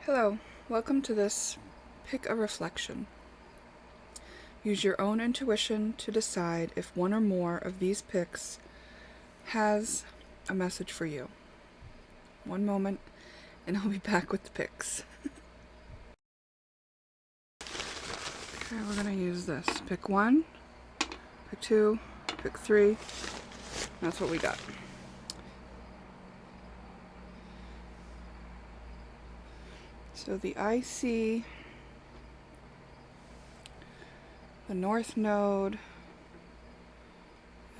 Hello, welcome to this Pick a Reflection. Use your own intuition to decide if one or more of these picks has a message for you. One moment, and I'll be back with the picks. Okay, we're going to use this. Pick 1, pick 2, pick 3. That's what we got. So the IC, the North Node,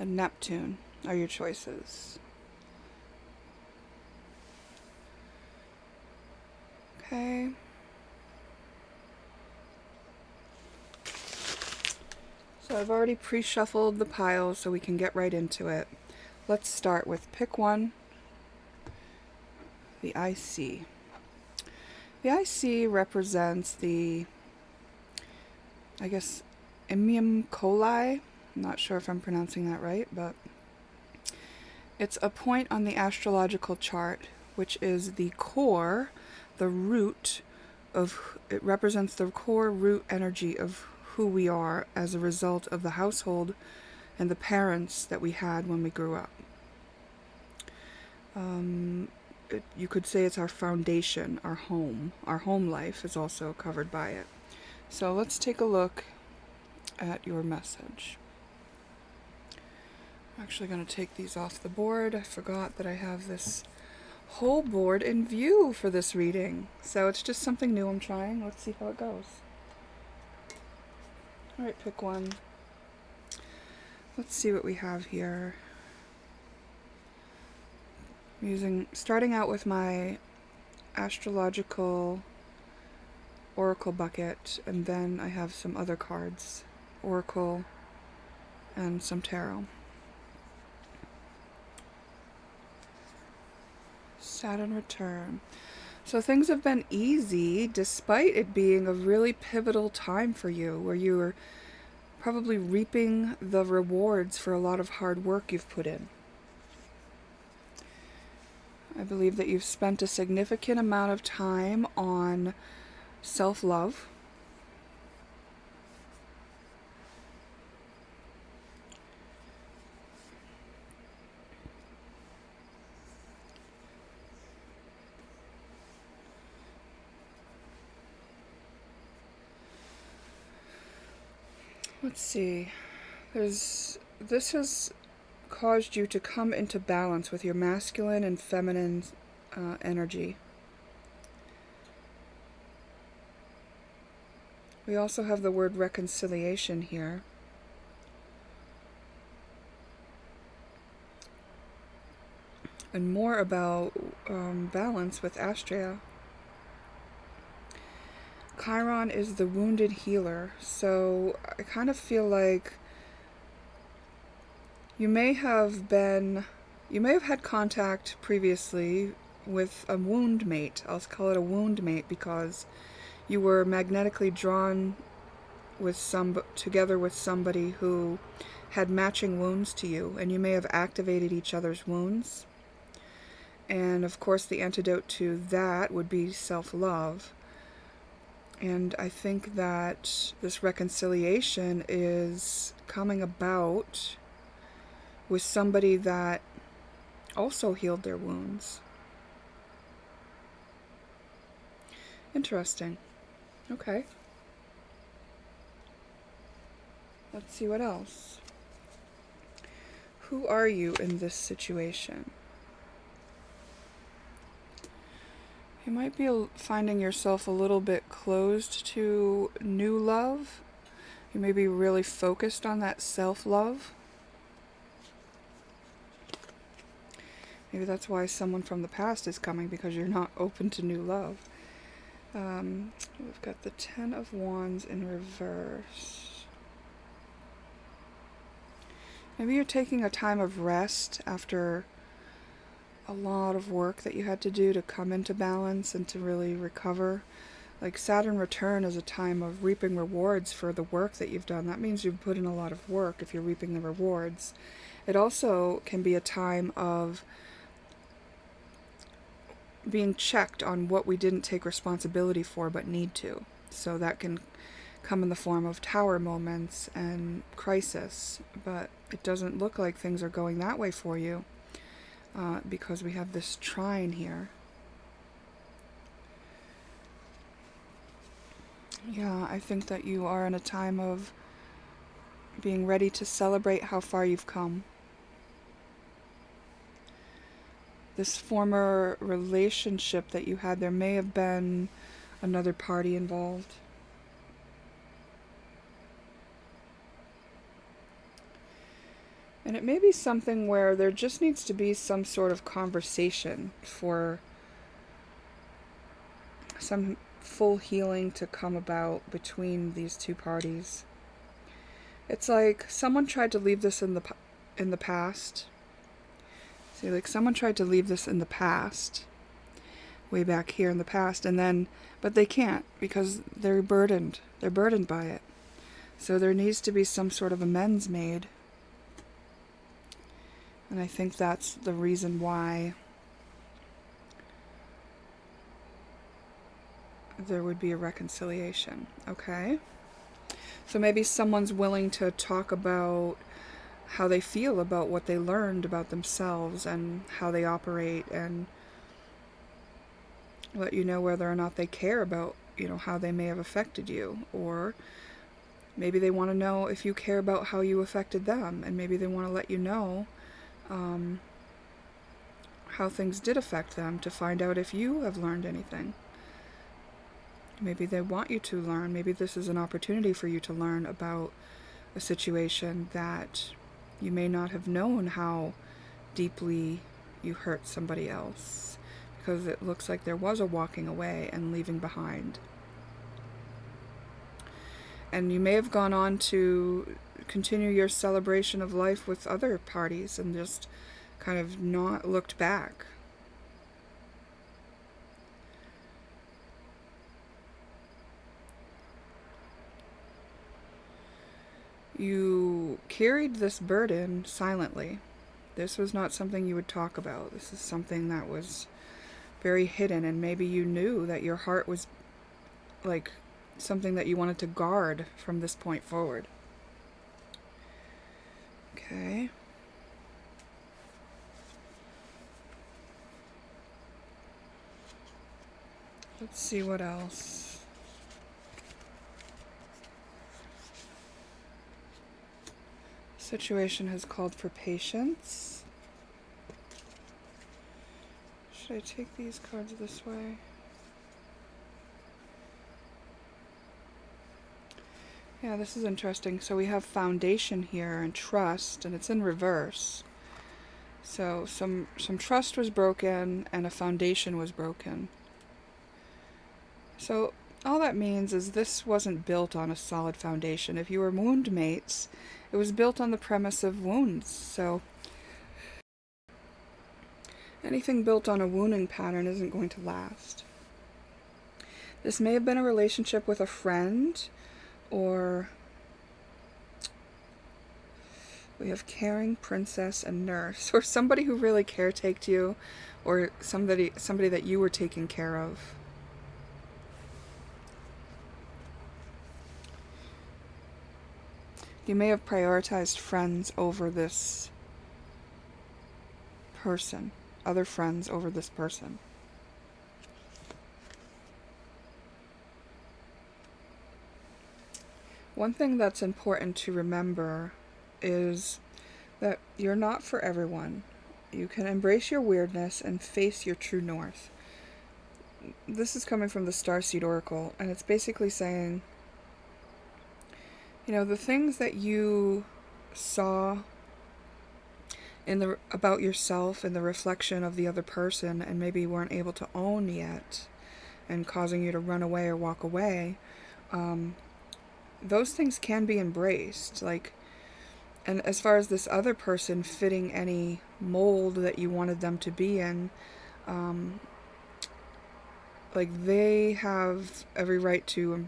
and Neptune are your choices. Okay. So I've already pre-shuffled the pile so we can get right into it. Let's start with pick 1, the IC. The IC represents the, Immium coli. I'm not sure if I'm pronouncing that right, but it's a point on the astrological chart, which is the core, the root of, it represents the core root energy of who we are as a result of the household and the parents that we had when we grew up. You could say it's our foundation, our home. Our home life is also covered by it. So let's take a look at your message. I'm actually going to take these off the board. I forgot that I have this whole board in view for this reading. So it's just something new I'm trying. Let's see how it goes. Alright, pick 1. Let's see what we have here. Starting out with my astrological oracle bucket, and then I have some other cards, oracle and some tarot. Saturn return. So things have been easy despite it being a really pivotal time for you, where you're probably reaping the rewards for a lot of hard work you've put in. I believe that you've spent a significant amount of time on self-love. Let's see. This has caused you to come into balance with your masculine and feminine energy. We also have the word reconciliation here. And more about balance with Astrea. Chiron is the wounded healer, so I kind of feel like you may have had contact previously with a wound mate. I'll call it a wound mate because you were magnetically drawn together with somebody who had matching wounds to you, and you may have activated each other's wounds. And of course the antidote to that would be self-love. And I think that this reconciliation is coming about with somebody that also healed their wounds. Interesting. Okay. Let's see what else. Who are you in this situation? You might be finding yourself a little bit closed to new love. You may be really focused on that self-love. Maybe that's why someone from the past is coming, because you're not open to new love. We've got the 10 of Wands in reverse. Maybe you're taking a time of rest after a lot of work that you had to do to come into balance and to really recover. Like Saturn return is a time of reaping rewards for the work that you've done. That means you've put in a lot of work if you're reaping the rewards. It also can be a time of being checked on what we didn't take responsibility for but need to. So that can come in the form of tower moments and crisis, but it doesn't look like things are going that way for you because we have this trine here. Yeah, I think that you are in a time of being ready to celebrate how far you've come. This former relationship that you had, there may have been another party involved. And it may be something where there just needs to be some sort of conversation for some full healing to come about between these two parties. It's like someone tried to leave this in the past. See, like someone tried to leave this in the past, way back here in the past, but they can't because they're burdened. They're burdened by it. So there needs to be some sort of amends made. And I think that's the reason why there would be a reconciliation, okay? So maybe someone's willing to talk about how they feel about what they learned about themselves and how they operate, and let you know whether or not they care about, how they may have affected you. Or maybe they want to know if you care about how you affected them, and maybe they want to let you know how things did affect them to find out if you have learned anything. Maybe they want you to learn. Maybe this is an opportunity for you to learn about a situation that you may not have known how deeply you hurt somebody else, because it looks like there was a walking away and leaving behind. And you may have gone on to continue your celebration of life with other parties and just kind of not looked back. You carried this burden silently. This was not something you would talk about. This is something that was very hidden, and maybe you knew that your heart was like something that you wanted to guard from this point forward. Okay. Let's see what else. Situation has called for patience. Should I take these cards this way? Yeah, this is interesting. So we have foundation here and trust, and it's in reverse. So some trust was broken and a foundation was broken. So all that means is this wasn't built on a solid foundation. If you were wound mates, it was built on the premise of wounds. So anything built on a wounding pattern isn't going to last. This may have been a relationship with a friend, or we have caring, princess, and nurse, or somebody who really caretaked you, or somebody that you were taking care of. You may have prioritized friends over this person, other friends over this person. One thing that's important to remember is that you're not for everyone. You can embrace your weirdness and face your true north. This is coming from the Starseed Oracle, and it's basically saying, the things that you saw about yourself in the reflection of the other person and maybe weren't able to own yet, and causing you to run away or walk away, those things can be embraced. And as far as this other person fitting any mold that you wanted them to be in, they have every right to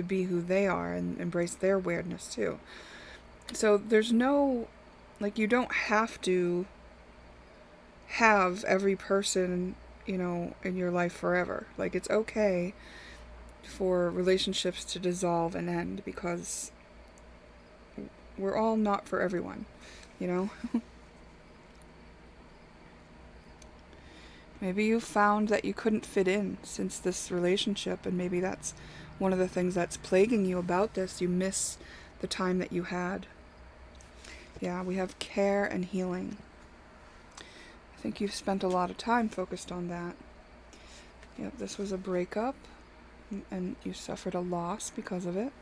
be who they are and embrace their weirdness too. So there's no, you don't have to have every person, in your life forever. Like, it's okay for relationships to dissolve and end, because we're all not for everyone, you know? Maybe you found that you couldn't fit in since this relationship, and maybe that's one of the things that's plaguing you about this. You miss the time that you had. Yeah, we have care and healing. I think you've spent a lot of time focused on that. Yep, this was a breakup, and you suffered a loss because of it.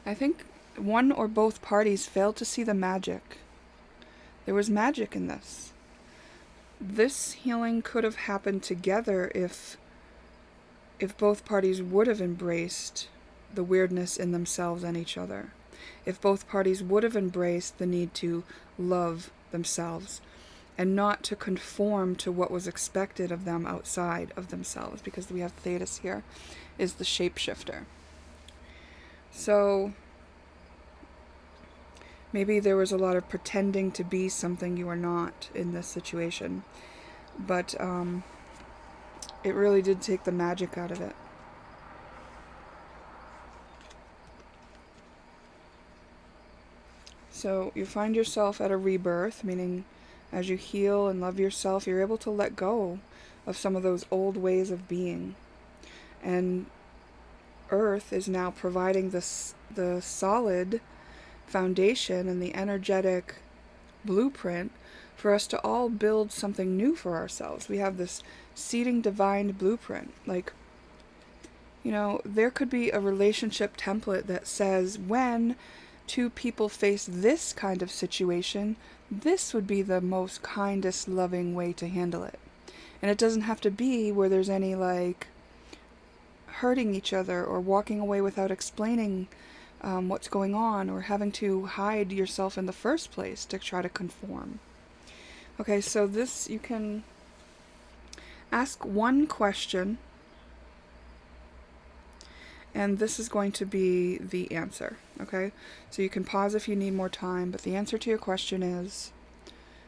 I think one or both parties failed to see the magic. There was magic in this. This healing could have happened together if both parties would have embraced the weirdness in themselves and each other. If both parties would have embraced the need to love themselves and not to conform to what was expected of them outside of themselves, because we have Thetis here, is the shapeshifter. So maybe there was a lot of pretending to be something you are not in this situation, but it really did take the magic out of it. So you find yourself at a rebirth, meaning as you heal and love yourself, you're able to let go of some of those old ways of being. And Earth is now providing the solid foundation and the energetic blueprint for us to all build something new for ourselves. We have this seeding divine blueprint. Like, there could be a relationship template that says, when two people face this kind of situation, this would be the most kindest, loving way to handle it. And it doesn't have to be where there's any, hurting each other or walking away without explaining what's going on, or having to hide yourself in the first place to try to conform. Okay, so this, you can ask one question, and this is going to be the answer, okay? So you can pause if you need more time, but the answer to your question is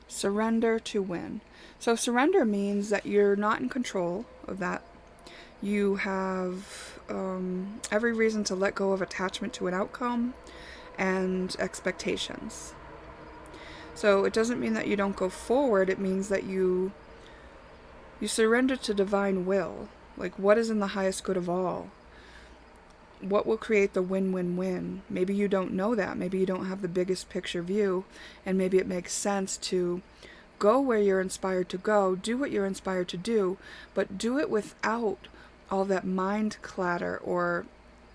surrender to win. So surrender means that you're not in control of that. You have every reason to let go of attachment to an outcome and expectations. So it doesn't mean that you don't go forward. It means that you surrender to divine will. Like, what is in the highest good of all? What will create the win-win-win? Maybe you don't know that. Maybe you don't have the biggest picture view, and maybe it makes sense to go where you're inspired to go, do what you're inspired to do, but do it without all that mind clatter or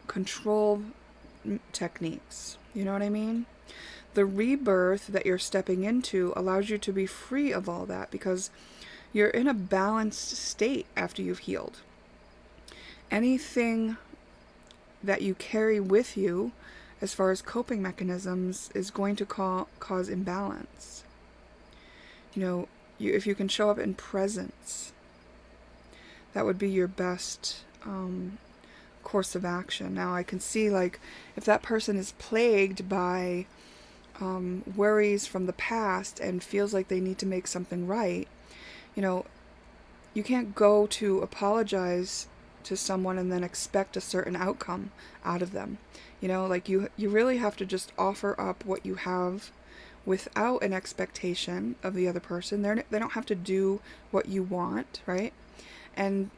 control techniques. You know what I mean? The rebirth that you're stepping into allows you to be free of all that, because you're in a balanced state after you've healed. Anything that you carry with you as far as coping mechanisms is going to cause imbalance. If you can show up in presence, that would be your best course of action. Now, I can see, if that person is plagued by worries from the past and feels like they need to make something right, you can't go to apologize to someone and then expect a certain outcome out of them. You really have to just offer up what you have without an expectation of the other person. They don't have to do what you want, right? And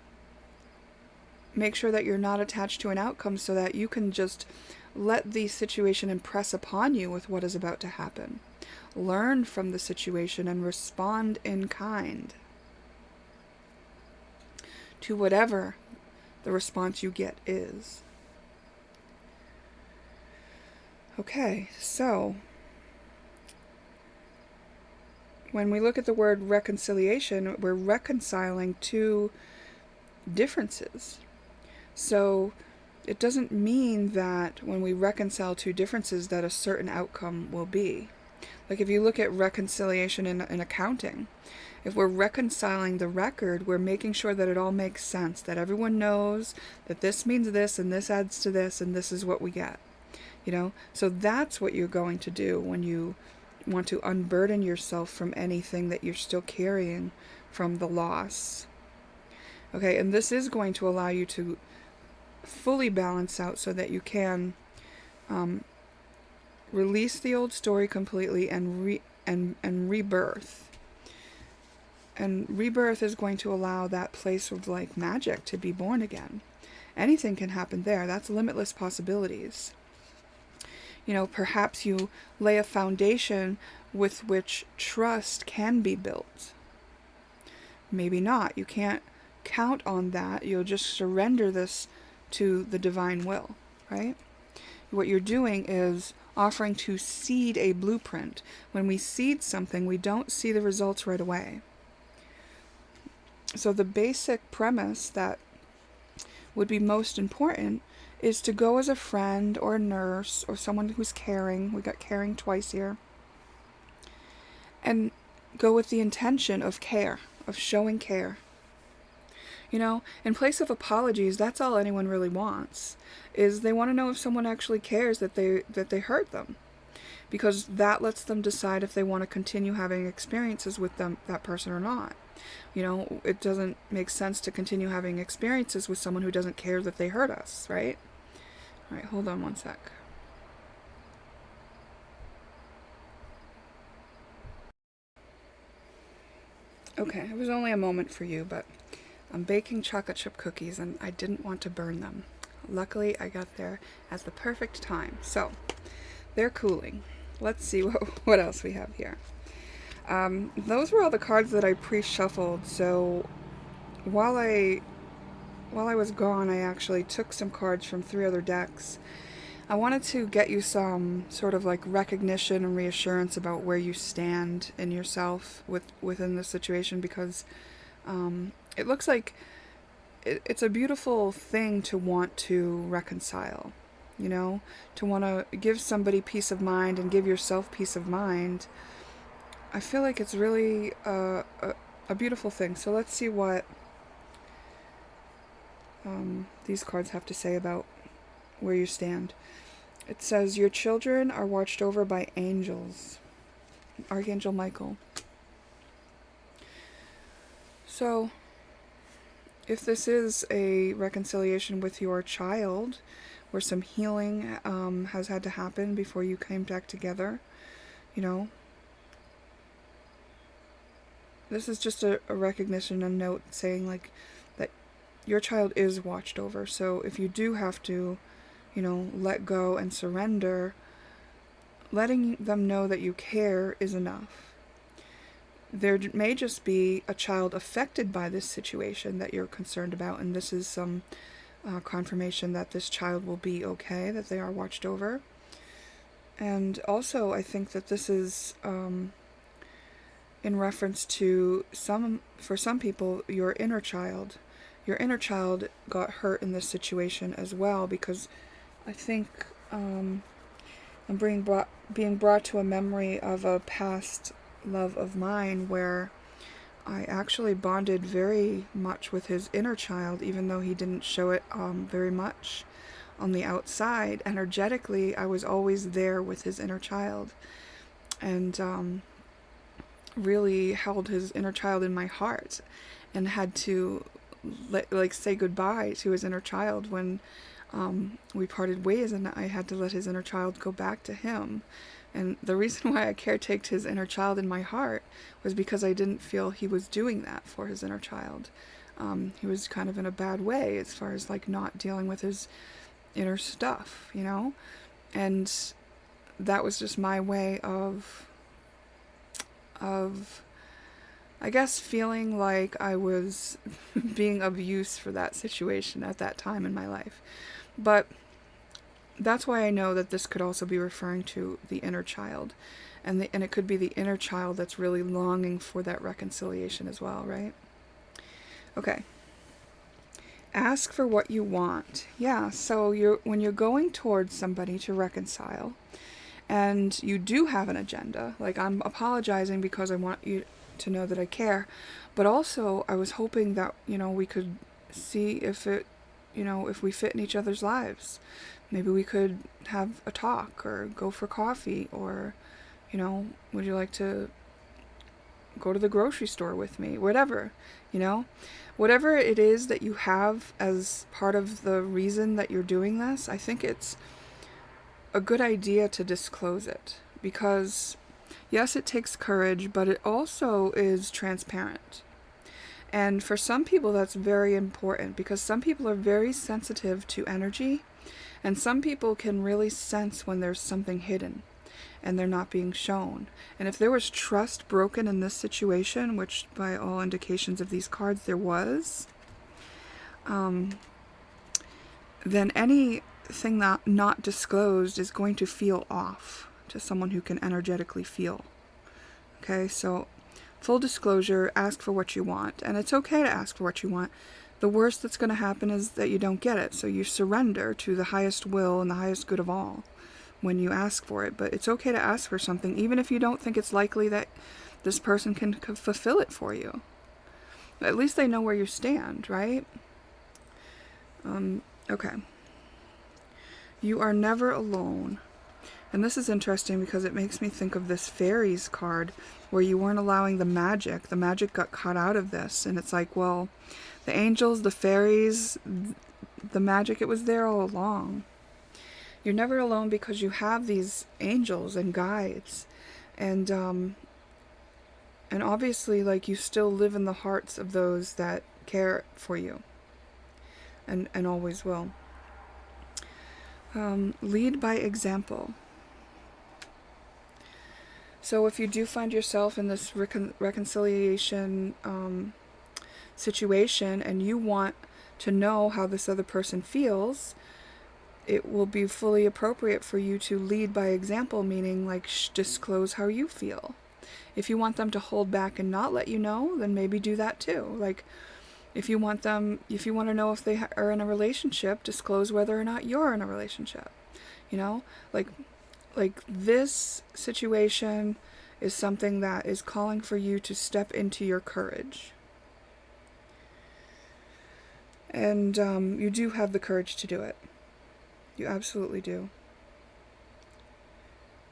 make sure that you're not attached to an outcome, so that you can just let the situation impress upon you with what is about to happen. Learn from the situation and respond in kind to whatever the response you get is. Okay, so when we look at the word reconciliation, we're reconciling two differences. So it doesn't mean that when we reconcile two differences that a certain outcome will be. Like, if you look at reconciliation in accounting, if we're reconciling the record, we're making sure that it all makes sense, that everyone knows that this means this and this adds to this and this is what we get. So that's what you're going to do when you want to unburden yourself from anything that you're still carrying from the loss. Okay, and this is going to allow you to fully balance out so that you can release the old story completely and rebirth. And rebirth is going to allow that place of like magic to be born again. Anything can happen there. That's limitless possibilities. You know, perhaps you lay a foundation with which trust can be built. Maybe not. You can't count on that. You'll just surrender this to the divine will, right? What you're doing is offering to seed a blueprint. When we seed something, we don't see the results right away. So the basic premise that would be most important is to go as a friend or a nurse or someone who's caring. We got caring twice here. And go with the intention of care, of showing care. You know, in place of apologies, that's all anyone really wants, is they want to know if someone actually cares that they hurt them. Because that lets them decide if they want to continue having experiences with that person or not. You know, it doesn't make sense to continue having experiences with someone who doesn't care that they hurt us, right? All right, hold on one sec. Okay, it was only a moment for you, but I'm baking chocolate chip cookies and I didn't want to burn them. Luckily, I got there at the perfect time. So, they're cooling. Let's see what else we have here. Those were all the cards that I pre-shuffled, so while I was gone, I actually took some cards from 3 other decks. I wanted to get you some sort of like recognition and reassurance about where you stand in yourself within this situation, because it looks like it's a beautiful thing to want to reconcile, you know, to want to give somebody peace of mind and give yourself peace of mind. I feel like it's really a beautiful thing. So let's see what these cards have to say about where you stand. It says, your children are watched over by angels. Archangel Michael. So, if this is a reconciliation with your child, where some healing has had to happen before you came back together, you know, this is just a recognition, a note saying like that your child is watched over. So if you do have to, you know, let go and surrender, letting them know that you care is enough. There may just be a child affected by this situation that you're concerned about, and this is some confirmation that this child will be okay, that they are watched over. And also, I think that this is in reference to for some people, your inner child. Your inner child got hurt in this situation as well, because I think I'm being brought to a memory of a past love of mine where I actually bonded very much with his inner child, even though he didn't show it very much on the outside. Energetically, I was always there with his inner child, and really held his inner child in my heart, and had to say goodbye to his inner child when we parted ways, and I had to let his inner child go back to him. And the reason why I caretaked his inner child in my heart was because I didn't feel he was doing that for his inner child. He was kind of in a bad way as far as like not dealing with his inner stuff, you know? And that was just my way of I guess feeling like I was being of use for that situation at that time in my life. But that's why I know that this could also be referring to the inner child. And it could be the inner child that's really longing for that reconciliation as well, right? Okay. Ask for what you want. Yeah, so when you're going towards somebody to reconcile, and you do have an agenda, like I'm apologizing because I want you to know that I care, but also I was hoping that, you know, we could see if we fit in each other's lives. Maybe we could have a talk or go for coffee, or, you know, would you like to go to the grocery store with me, whatever, you know? Whatever it is that you have as part of the reason that you're doing this, I think it's a good idea to disclose it. Because, yes, it takes courage, but it also is transparent. And for some people, that's very important, because some people are very sensitive to energy, and some people can really sense when there's something hidden and they're not being shown. And if there was trust broken in this situation, which by all indications of these cards there was, then anything that not disclosed is going to feel off to someone who can energetically feel. Okay, so full disclosure, ask for what you want. And it's okay to ask for what you want. The worst that's going to happen is that you don't get it. So you surrender to the highest will and the highest good of all when you ask for it. But it's okay to ask for something, even if you don't think it's likely that this person can fulfill it for you. At least they know where you stand, right? Okay. You are never alone. And this is interesting because it makes me think of this fairies card where you weren't allowing the magic. The magic got cut out of this. And it's like, well, the angels, the fairies, the magic, it was there all along. You're never alone because you have these angels and guides. And obviously, like, you still live in the hearts of those that care for you. And always will. Lead by example. So if you do find yourself in this reconciliation situation and you want to know how this other person feels, it will be fully appropriate for you to lead by example, meaning like disclose how you feel. If you want them to hold back and not let you know, then maybe do that too. Like, if you want to know if they are in a relationship, disclose whether or not you're in a relationship. You know, like this situation is something that is calling for you to step into your courage. And you do have the courage to do it. You absolutely do.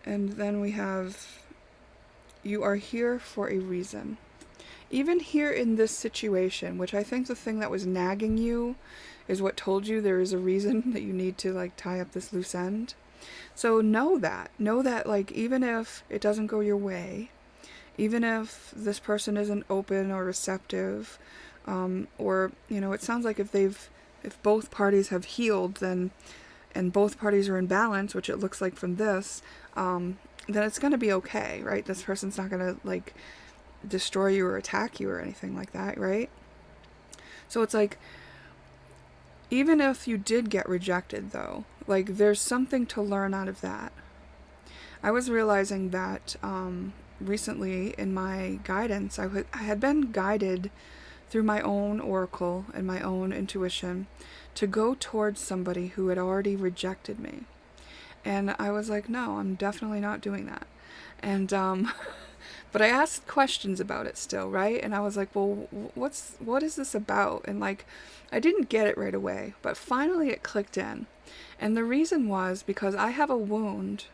And then we have, you are here for a reason. Even here in this situation, which I think the thing that was nagging you is what told you there is a reason that you need to like tie up this loose end. So know that like even if it doesn't go your way, even if this person isn't open or receptive, or, you know, it sounds like if both parties have healed, then, and both parties are in balance, which it looks like from this, then it's going to be okay, right? This person's not going to like destroy you or attack you or anything like that, right? So it's like, even if you did get rejected though, like there's something to learn out of that. I was realizing that recently in my guidance, I had been guided through my own oracle and my own intuition to go towards somebody who had already rejected me. And I was like, no, I'm definitely not doing that. And but I asked questions about it still, right? And I was like, well, what is this about? And like, I didn't get it right away, but finally it clicked in. And the reason was because I have a wound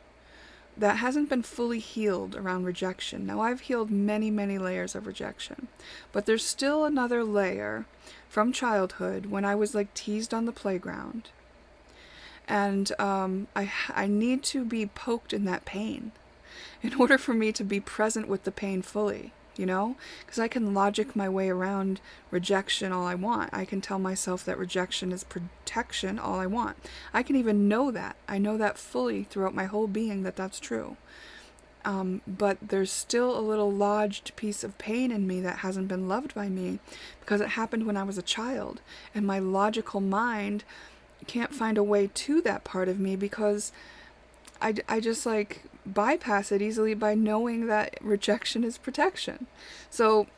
that hasn't been fully healed around rejection. Now, I've healed many, many layers of rejection, but there's still another layer from childhood when I was like teased on the playground. And I need to be poked in that pain in order for me to be present with the pain fully, you know? Because I can logic my way around rejection all I want. I can tell myself that rejection is protection all I want. I can even know that. I know that fully throughout my whole being that that's true. But there's still a little lodged piece of pain in me that hasn't been loved by me because it happened when I was a child. And my logical mind can't find a way to that part of me because I just like bypass it easily by knowing that rejection is protection. So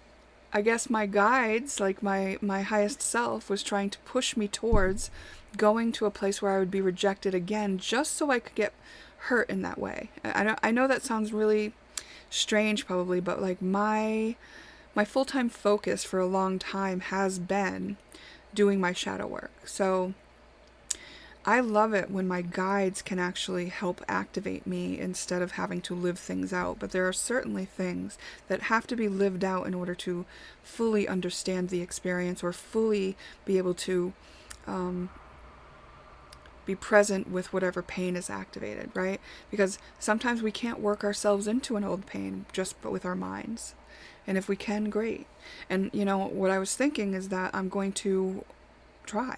I guess my guides, like my highest self, was trying to push me towards going to a place where I would be rejected again, just so I could get hurt in that way. I know that sounds really strange probably, but like my full-time focus for a long time has been doing my shadow work. So I love it when my guides can actually help activate me instead of having to live things out. But there are certainly things that have to be lived out in order to fully understand the experience or fully be able to be present with whatever pain is activated, right? Because sometimes we can't work ourselves into an old pain just with our minds. And if we can, great. And, what I was thinking is that I'm going to try,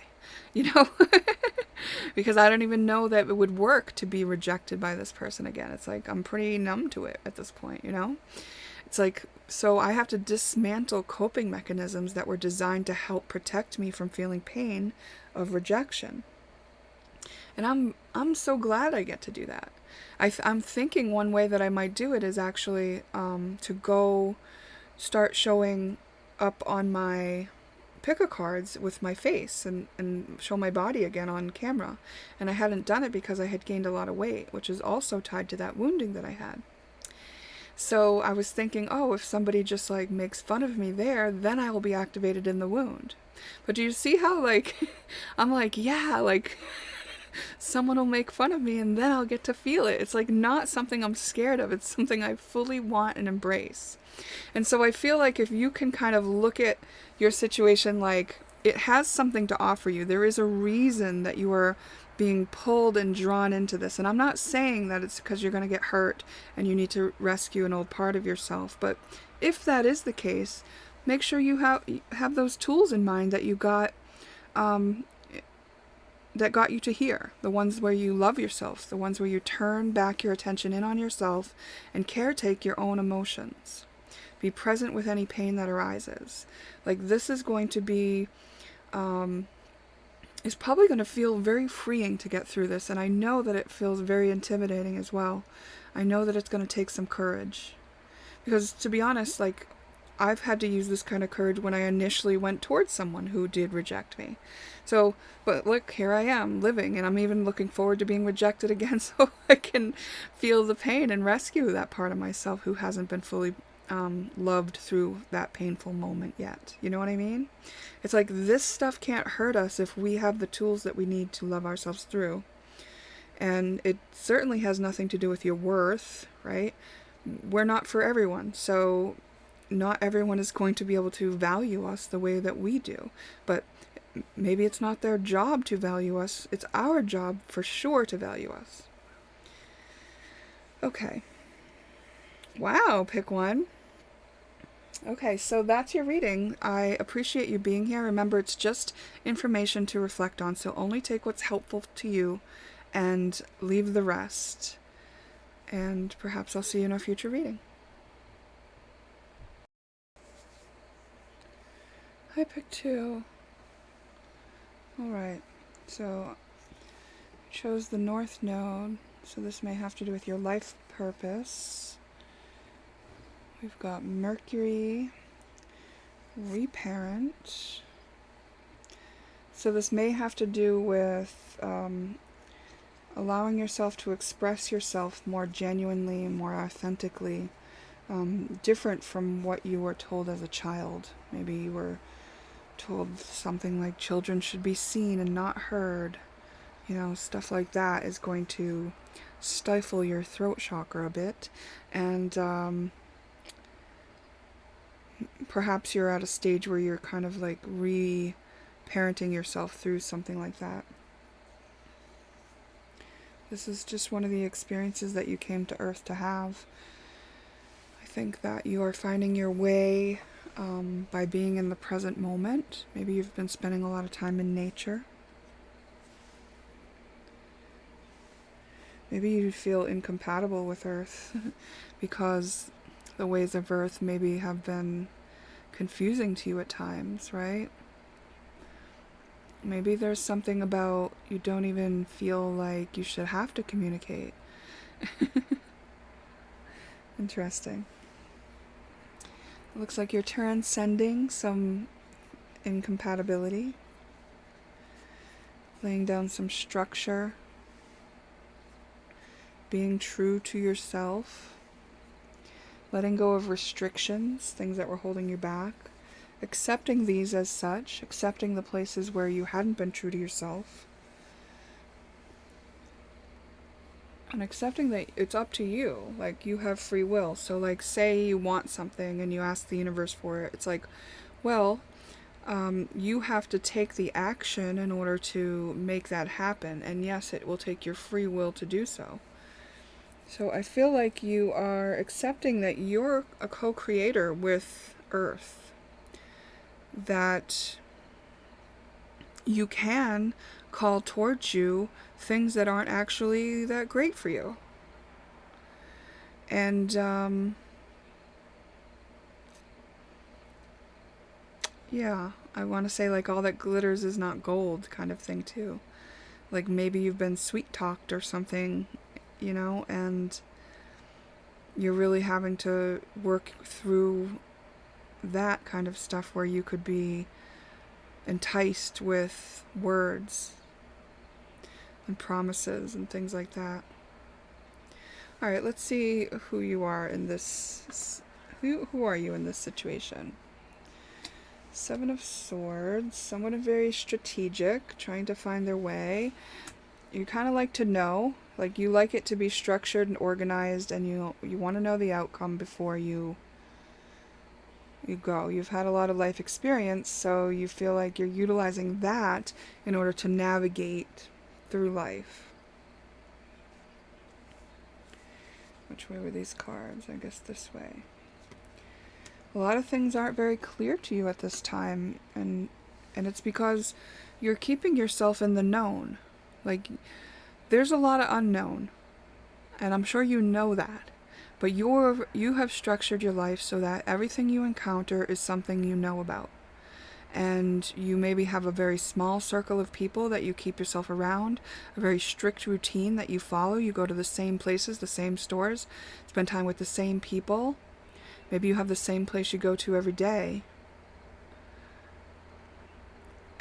because I don't even know that it would work to be rejected by this person again. It's like I'm pretty numb to it at this point, It's like, so I have to dismantle coping mechanisms that were designed to help protect me from feeling pain of rejection. And I'm so glad I get to do that. I'm thinking one way that I might do it is actually to go start showing up on my pick-a cards with my face and show my body again on camera. And I hadn't done it because I had gained a lot of weight, which is also tied to that wounding that I had. So I was thinking, oh, if somebody just like makes fun of me there, then I will be activated in the wound. But do you see how I'm like, yeah, someone will make fun of me and then I'll get to feel it. It's like not something I'm scared of. It's something I fully want and embrace. And so I feel like if you can kind of look at your situation like it has something to offer you, there is a reason that you are being pulled and drawn into this. And I'm not saying that it's because you're going to get hurt and you need to rescue an old part of yourself. But if that is the case, make sure you have those tools in mind that you got that got you to here. The ones where you love yourself, the ones where you turn back your attention in on yourself and caretake your own emotions. Be present with any pain that arises. Like this is going to be, it's probably going to feel very freeing to get through this. And I know that it feels very intimidating as well. I know that it's going to take some courage. Because to be honest, I've had to use this kind of courage when I initially went towards someone who did reject me. So, but look, here I am living, and I'm even looking forward to being rejected again so I can feel the pain and rescue that part of myself who hasn't been fully loved through that painful moment yet. You know what I mean? It's like this stuff can't hurt us if we have the tools that we need to love ourselves through. And it certainly has nothing to do with your worth, right? We're not for everyone, so not everyone is going to be able to value us the way that we do. But maybe it's not their job to value us. It's our job for sure to value us. Okay. Wow, pick one. Okay, so that's your reading. I appreciate you being here. Remember, it's just information to reflect on, so only take what's helpful to you and leave the rest. And perhaps I'll see you in a future reading. I picked 2. Alright, so I chose the North Node, so this may have to do with your life purpose. We've got Mercury, Reparent. So this may have to do with allowing yourself to express yourself more genuinely, more authentically, different from what you were told as a child. Maybe you were told something like children should be seen and not heard. Stuff like that is going to stifle your throat chakra a bit. And perhaps you're at a stage where you're kind of like re-parenting yourself through something like that. This is just one of the experiences that you came to Earth to have. I think that you are finding your way by being in the present moment. Maybe you've been spending a lot of time in nature. Maybe you feel incompatible with Earth because the ways of Earth maybe have been confusing to you at times, right? Maybe there's something about you don't even feel like you should have to communicate. Interesting. It looks like you're transcending some incompatibility, laying down some structure, being true to yourself, letting go of restrictions, things that were holding you back, accepting these as such, accepting the places where you hadn't been true to yourself, And accepting that it's up to you. Like, you have free will. So, like, say you want something and you ask the universe for it. It's like, well, you have to take the action in order to make that happen. And yes, it will take your free will to do so. So I feel like you are accepting that you're a co-creator with Earth. That you can call towards you things that aren't actually that great for you. And, yeah, I want to say, like, all that glitters is not gold kind of thing, too. Like, maybe you've been sweet-talked or something, you know, and you're really having to work through that kind of stuff where you could be enticed with words and promises and things like that. All right, let's see who you are in this. Who are you in this situation? Seven of Swords, someone very strategic, trying to find their way. You kind of like to know, like, you like it to be structured and organized, and you want to know the outcome before you go. You've had a lot of life experience, so you feel like you're utilizing that in order to navigate through life. Which way were these cards? I guess this way. A lot of things aren't very clear to you at this time, and it's because you're keeping yourself in the known. Like, there's a lot of unknown, and I'm sure you know that. But you have structured your life so that everything you encounter is something you know about. And you maybe have a very small circle of people that you keep yourself around, a very strict routine that you follow. You go to the same places, the same stores, spend time with the same people. Maybe you have the same place you go to every day.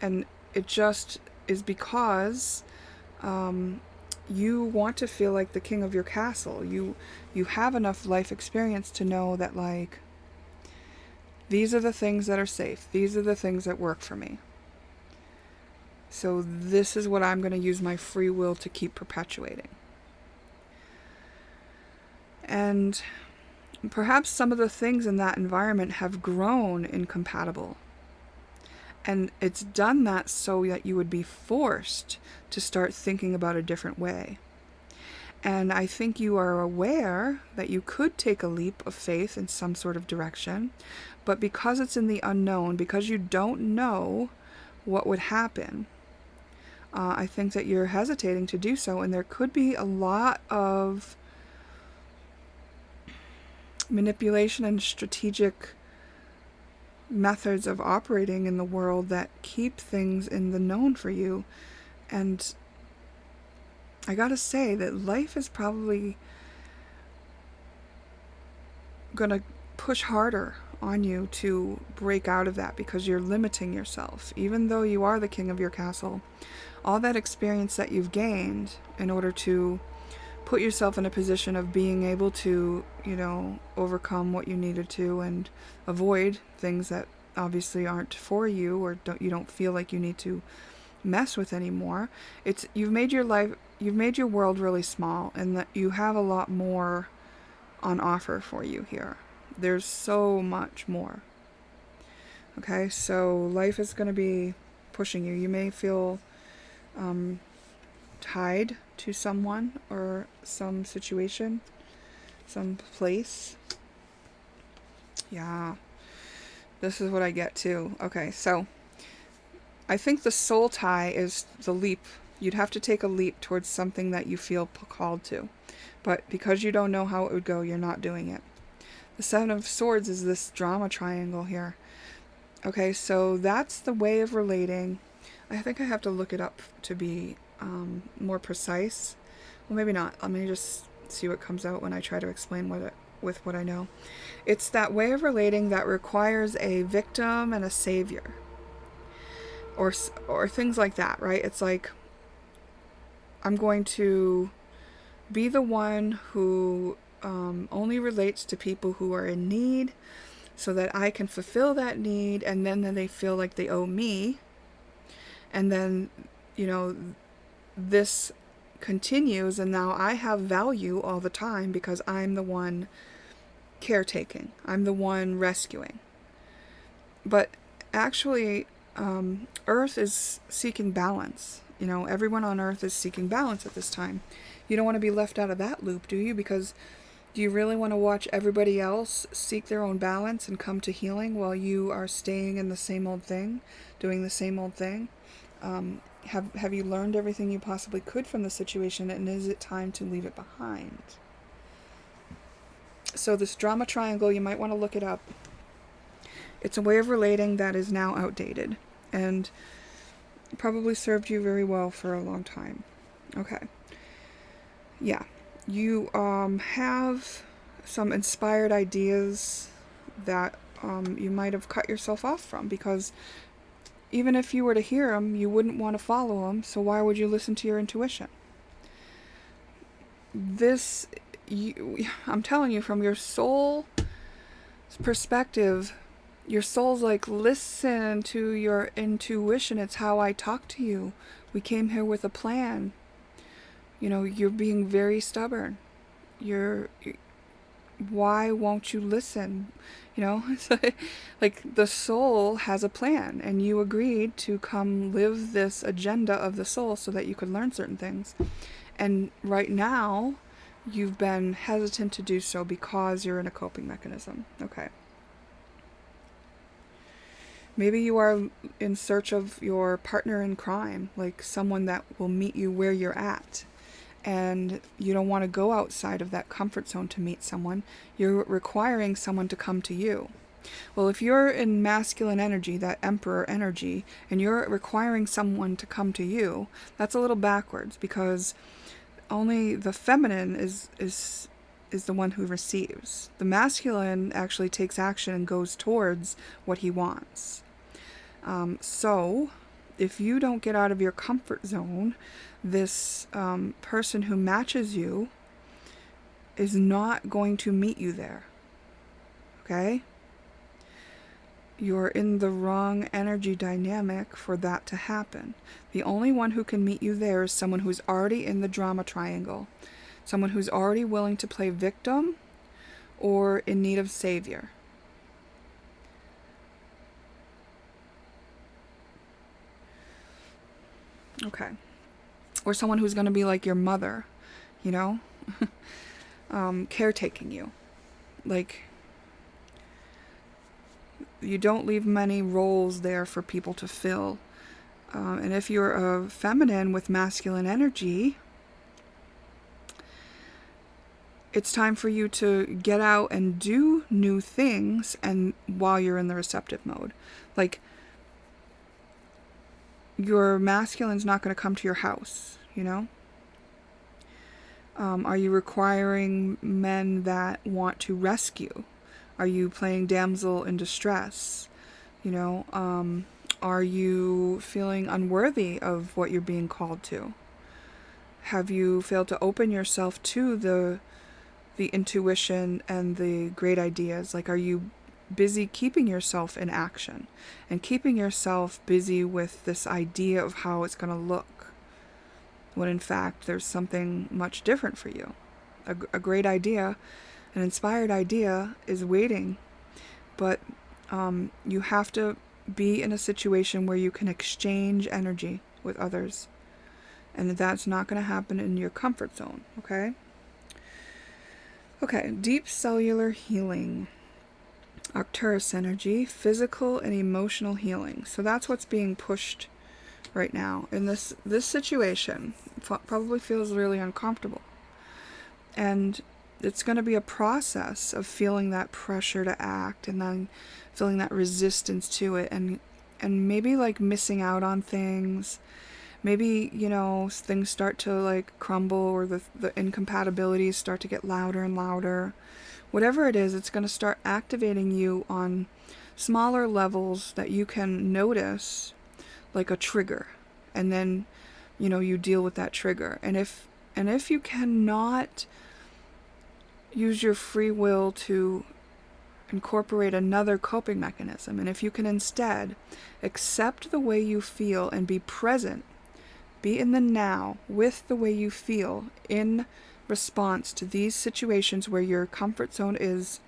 And it just is because you want to feel like the king of your castle. You have enough life experience to know that, like, these are the things that are safe. These are the things that work for me. So this is what I'm going to use my free will to keep perpetuating. And perhaps some of the things in that environment have grown incompatible. And it's done that so that you would be forced to start thinking about a different way. And I think you are aware that you could take a leap of faith in some sort of direction, but because it's in the unknown, because you don't know what would happen, I think that you're hesitating to do so, and there could be a lot of manipulation and strategic methods of operating in the world that keep things in the known for you. And I gotta say that life is probably gonna push harder on you to break out of that, because you're limiting yourself. Even though you are the king of your castle, all that experience that you've gained in order to put yourself in a position of being able to, you know, overcome what you needed to and avoid things that obviously aren't for you or you don't feel like you need to mess with anymore. You've made your world really small, and that you have a lot more on offer for you here. There's so much more. Okay, so life is going to be pushing you. You may feel tied to someone or some situation, some place. Yeah, this is what I get too. Okay, so I think the soul tie is the leap. You'd have to take a leap towards something that you feel called to. But because you don't know how it would go, you're not doing it. The Seven of Swords is this drama triangle here. Okay, so that's the way of relating. I think I have to look it up to be more precise. Well, maybe not. Let me just see what comes out when I try to explain with what I know. It's that way of relating that requires a victim and a savior. Or things like that, right? It's like, I'm going to be the one who only relates to people who are in need, so that I can fulfill that need, and then they feel like they owe me. And then, you know, this continues, and now I have value all the time because I'm the one caretaking. I'm the one rescuing. But actually, Earth is seeking balance. Everyone on Earth is seeking balance at this time. You don't want to be left out of that loop, do you? Because do you really want to watch everybody else seek their own balance and come to healing while you are staying in the same old thing, doing the same old thing? Have you learned everything you possibly could from the situation, and is it time to leave it behind? So this drama triangle, you might want to look it up. It's a way of relating that is now outdated and probably served you very well for a long time. Okay. Yeah. You have some inspired ideas that you might have cut yourself off from, because even if you were to hear them, you wouldn't want to follow them, so why would you listen to your intuition? I'm telling you, from your soul perspective, your soul's like, listen to your intuition. It's how I talk to you. We came here with a plan. You're being very stubborn. Why won't you listen? Like the soul has a plan, and you agreed to come live this agenda of the soul so that you could learn certain things. And right now, you've been hesitant to do so because you're in a coping mechanism. Okay. Maybe you are in search of your partner in crime, like someone that will meet you where you're at. And you don't want to go outside of that comfort zone to meet someone. You're requiring someone to come to you. Well, if you're in masculine energy, that emperor energy, and you're requiring someone to come to you, that's a little backwards, because only the feminine is the one who receives. The masculine actually takes action and goes towards what he wants. So if you don't get out of your comfort zone, this person who matches you is not going to meet you there. Okay? You're in the wrong energy dynamic for that to happen. The only one who can meet you there is someone who's already in the drama triangle. Someone who's already willing to play victim or in need of savior. Okay. Or someone who's going to be like your mother, caretaking you. Like, you don't leave many roles there for people to fill. And if you're a feminine with masculine energy, it's time for you to get out and do new things, and while you're in the receptive mode. Like, your masculine's not going to come to your house, Are you requiring men that want to rescue? Are you playing damsel in distress? Are you feeling unworthy of what you're being called to? Have you failed to open yourself to the intuition and the great ideas? Like, are you busy keeping yourself in action and keeping yourself busy with this idea of how it's going to look, when in fact there's something much different for you? A great idea, an inspired idea is waiting, but you have to be in a situation where you can exchange energy with others, and that's not going to happen in your comfort zone. Okay, deep cellular healing. Arcturus energy, physical and emotional healing. So that's what's being pushed right now. In this situation, probably feels really uncomfortable. And it's going to be a process of feeling that pressure to act, and then feeling that resistance to it, and maybe like missing out on things. Maybe, things start to like crumble, or the incompatibilities start to get louder and louder. Whatever it is, it's going to start activating you on smaller levels that you can notice, like a trigger. And then, you deal with that trigger. And if you cannot use your free will to incorporate another coping mechanism, and if you can instead accept the way you feel and be present Be in the now with the way you feel in response to these situations where your comfort zone is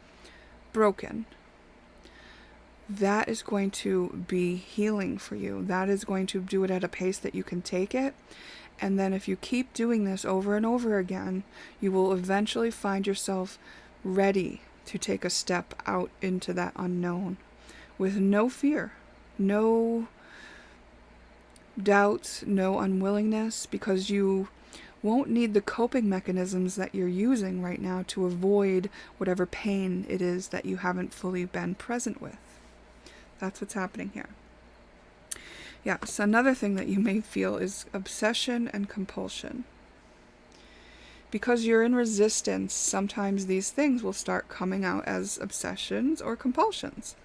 broken. That is going to be healing for you. That is going to do it at a pace that you can take it. And then if you keep doing this over and over again, you will eventually find yourself ready to take a step out into that unknown with no fear, no doubts, no unwillingness, because you won't need the coping mechanisms that you're using right now to avoid whatever pain it is that you haven't fully been present with. That's what's happening here. Yes, another thing that you may feel is obsession and compulsion. Because you're in resistance, sometimes these things will start coming out as obsessions or compulsions.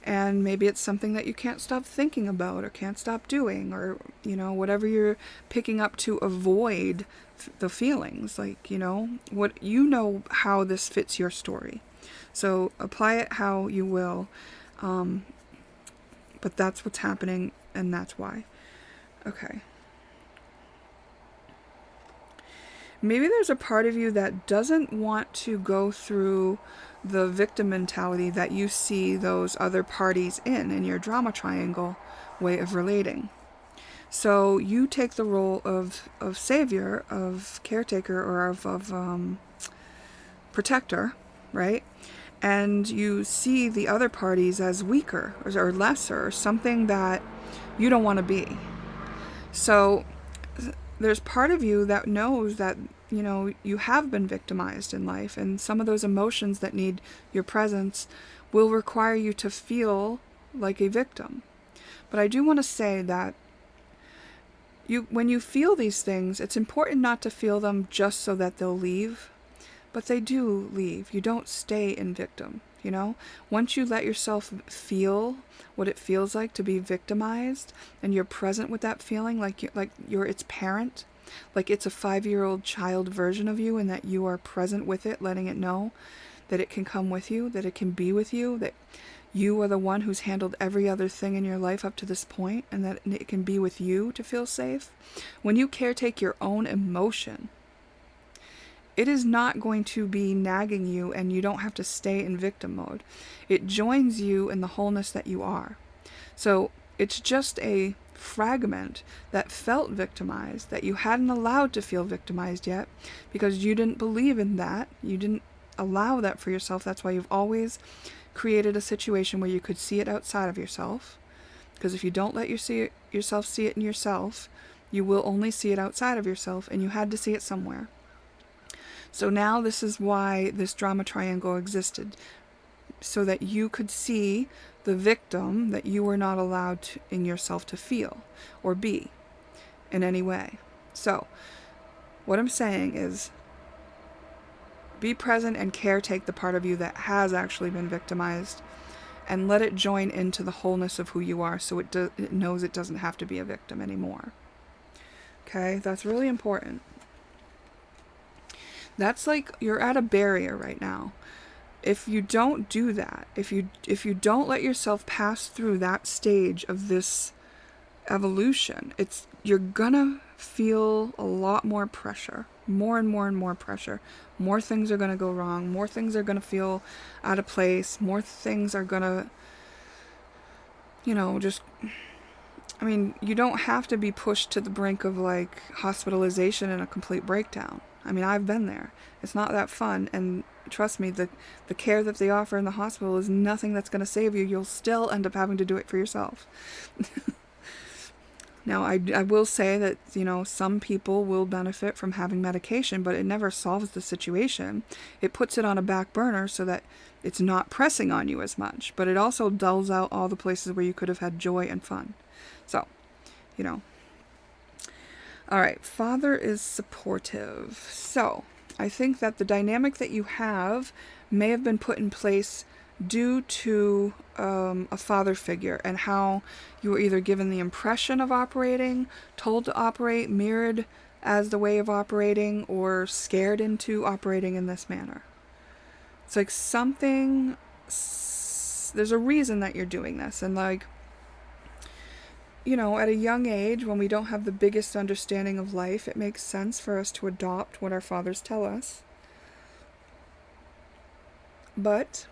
And maybe it's something that you can't stop thinking about or can't stop doing, or, whatever you're picking up to avoid the feelings. Like, how this fits your story. So apply it how you will. But that's what's happening, and that's why. Okay. Maybe there's a part of you that doesn't want to go through the victim mentality that you see those other parties in your drama triangle way of relating. So you take the role of savior, of caretaker, or of protector, right? And you see the other parties as weaker or lesser, or something that you don't want to be. So there's part of you that knows that, you have been victimized in life, and some of those emotions that need your presence will require you to feel like a victim. But I do want to say that when you feel these things, it's important not to feel them just so that they'll leave, but they do leave. You don't stay in victim, Once you let yourself feel what it feels like to be victimized, and you're present with that feeling like you're its parent, like it's a 5-year-old child version of you, and that you are present with it, letting it know that it can come with you, that it can be with you, that you are the one who's handled every other thing in your life up to this point, and that it can be with you to feel safe. When you caretake your own emotion, it is not going to be nagging you, and you don't have to stay in victim mode. It joins you in the wholeness that you are. So it's just a fragment that felt victimized, that you hadn't allowed to feel victimized yet, because you didn't believe in that. You didn't allow that for yourself. That's why you've always created a situation where you could see it outside of yourself. Because if you don't let yourself see it in yourself, you will only see it outside of yourself, and you had to see it somewhere. So now this is why this drama triangle existed, so that you could see the victim that you were not allowed in yourself to feel or be in any way. So what I'm saying is, be present and caretake the part of you that has actually been victimized, and let it join into the wholeness of who you are, so it knows it doesn't have to be a victim anymore. Okay, that's really important. That's like you're at a barrier right now. If you don't do that, if you don't let yourself pass through that stage of this evolution, you're gonna feel a lot more pressure, more and more and more pressure. More things are gonna go wrong, more things are gonna feel out of place, more things are gonna, you don't have to be pushed to the brink of like hospitalization and a complete breakdown. I've been there. It's not that fun, and trust me, the care that they offer in the hospital is nothing that's going to save you. You'll still end up having to do it for yourself. Now, I will say that, some people will benefit from having medication, but it never solves the situation. It puts it on a back burner so that it's not pressing on you as much, but it also dulls out all the places where you could have had joy and fun. So, All right, father is supportive. So I think that the dynamic that you have may have been put in place due to a father figure, and how you were either given the impression of operating, told to operate, mirrored as the way of operating, or scared into operating in this manner. It's like there's a reason that you're doing this, and like at a young age, when we don't have the biggest understanding of life, it makes sense for us to adopt what our fathers tell us. But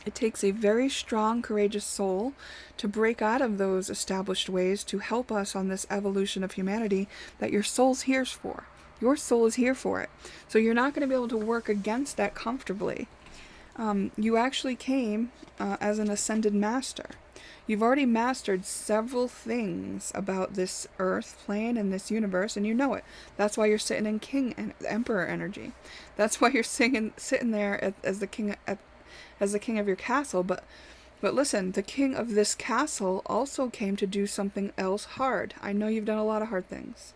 it takes a very strong, courageous soul to break out of those established ways to help us on this evolution of humanity that your soul's here for. Your soul is here for it. So you're not going to be able to work against that comfortably. You actually came as an ascended master. You've already mastered several things about this earth plane and this universe, and you know it. That's why you're sitting in king and emperor energy. That's why you're sitting there as the king of your castle. But listen, the king of this castle also came to do something else hard. I know you've done a lot of hard things.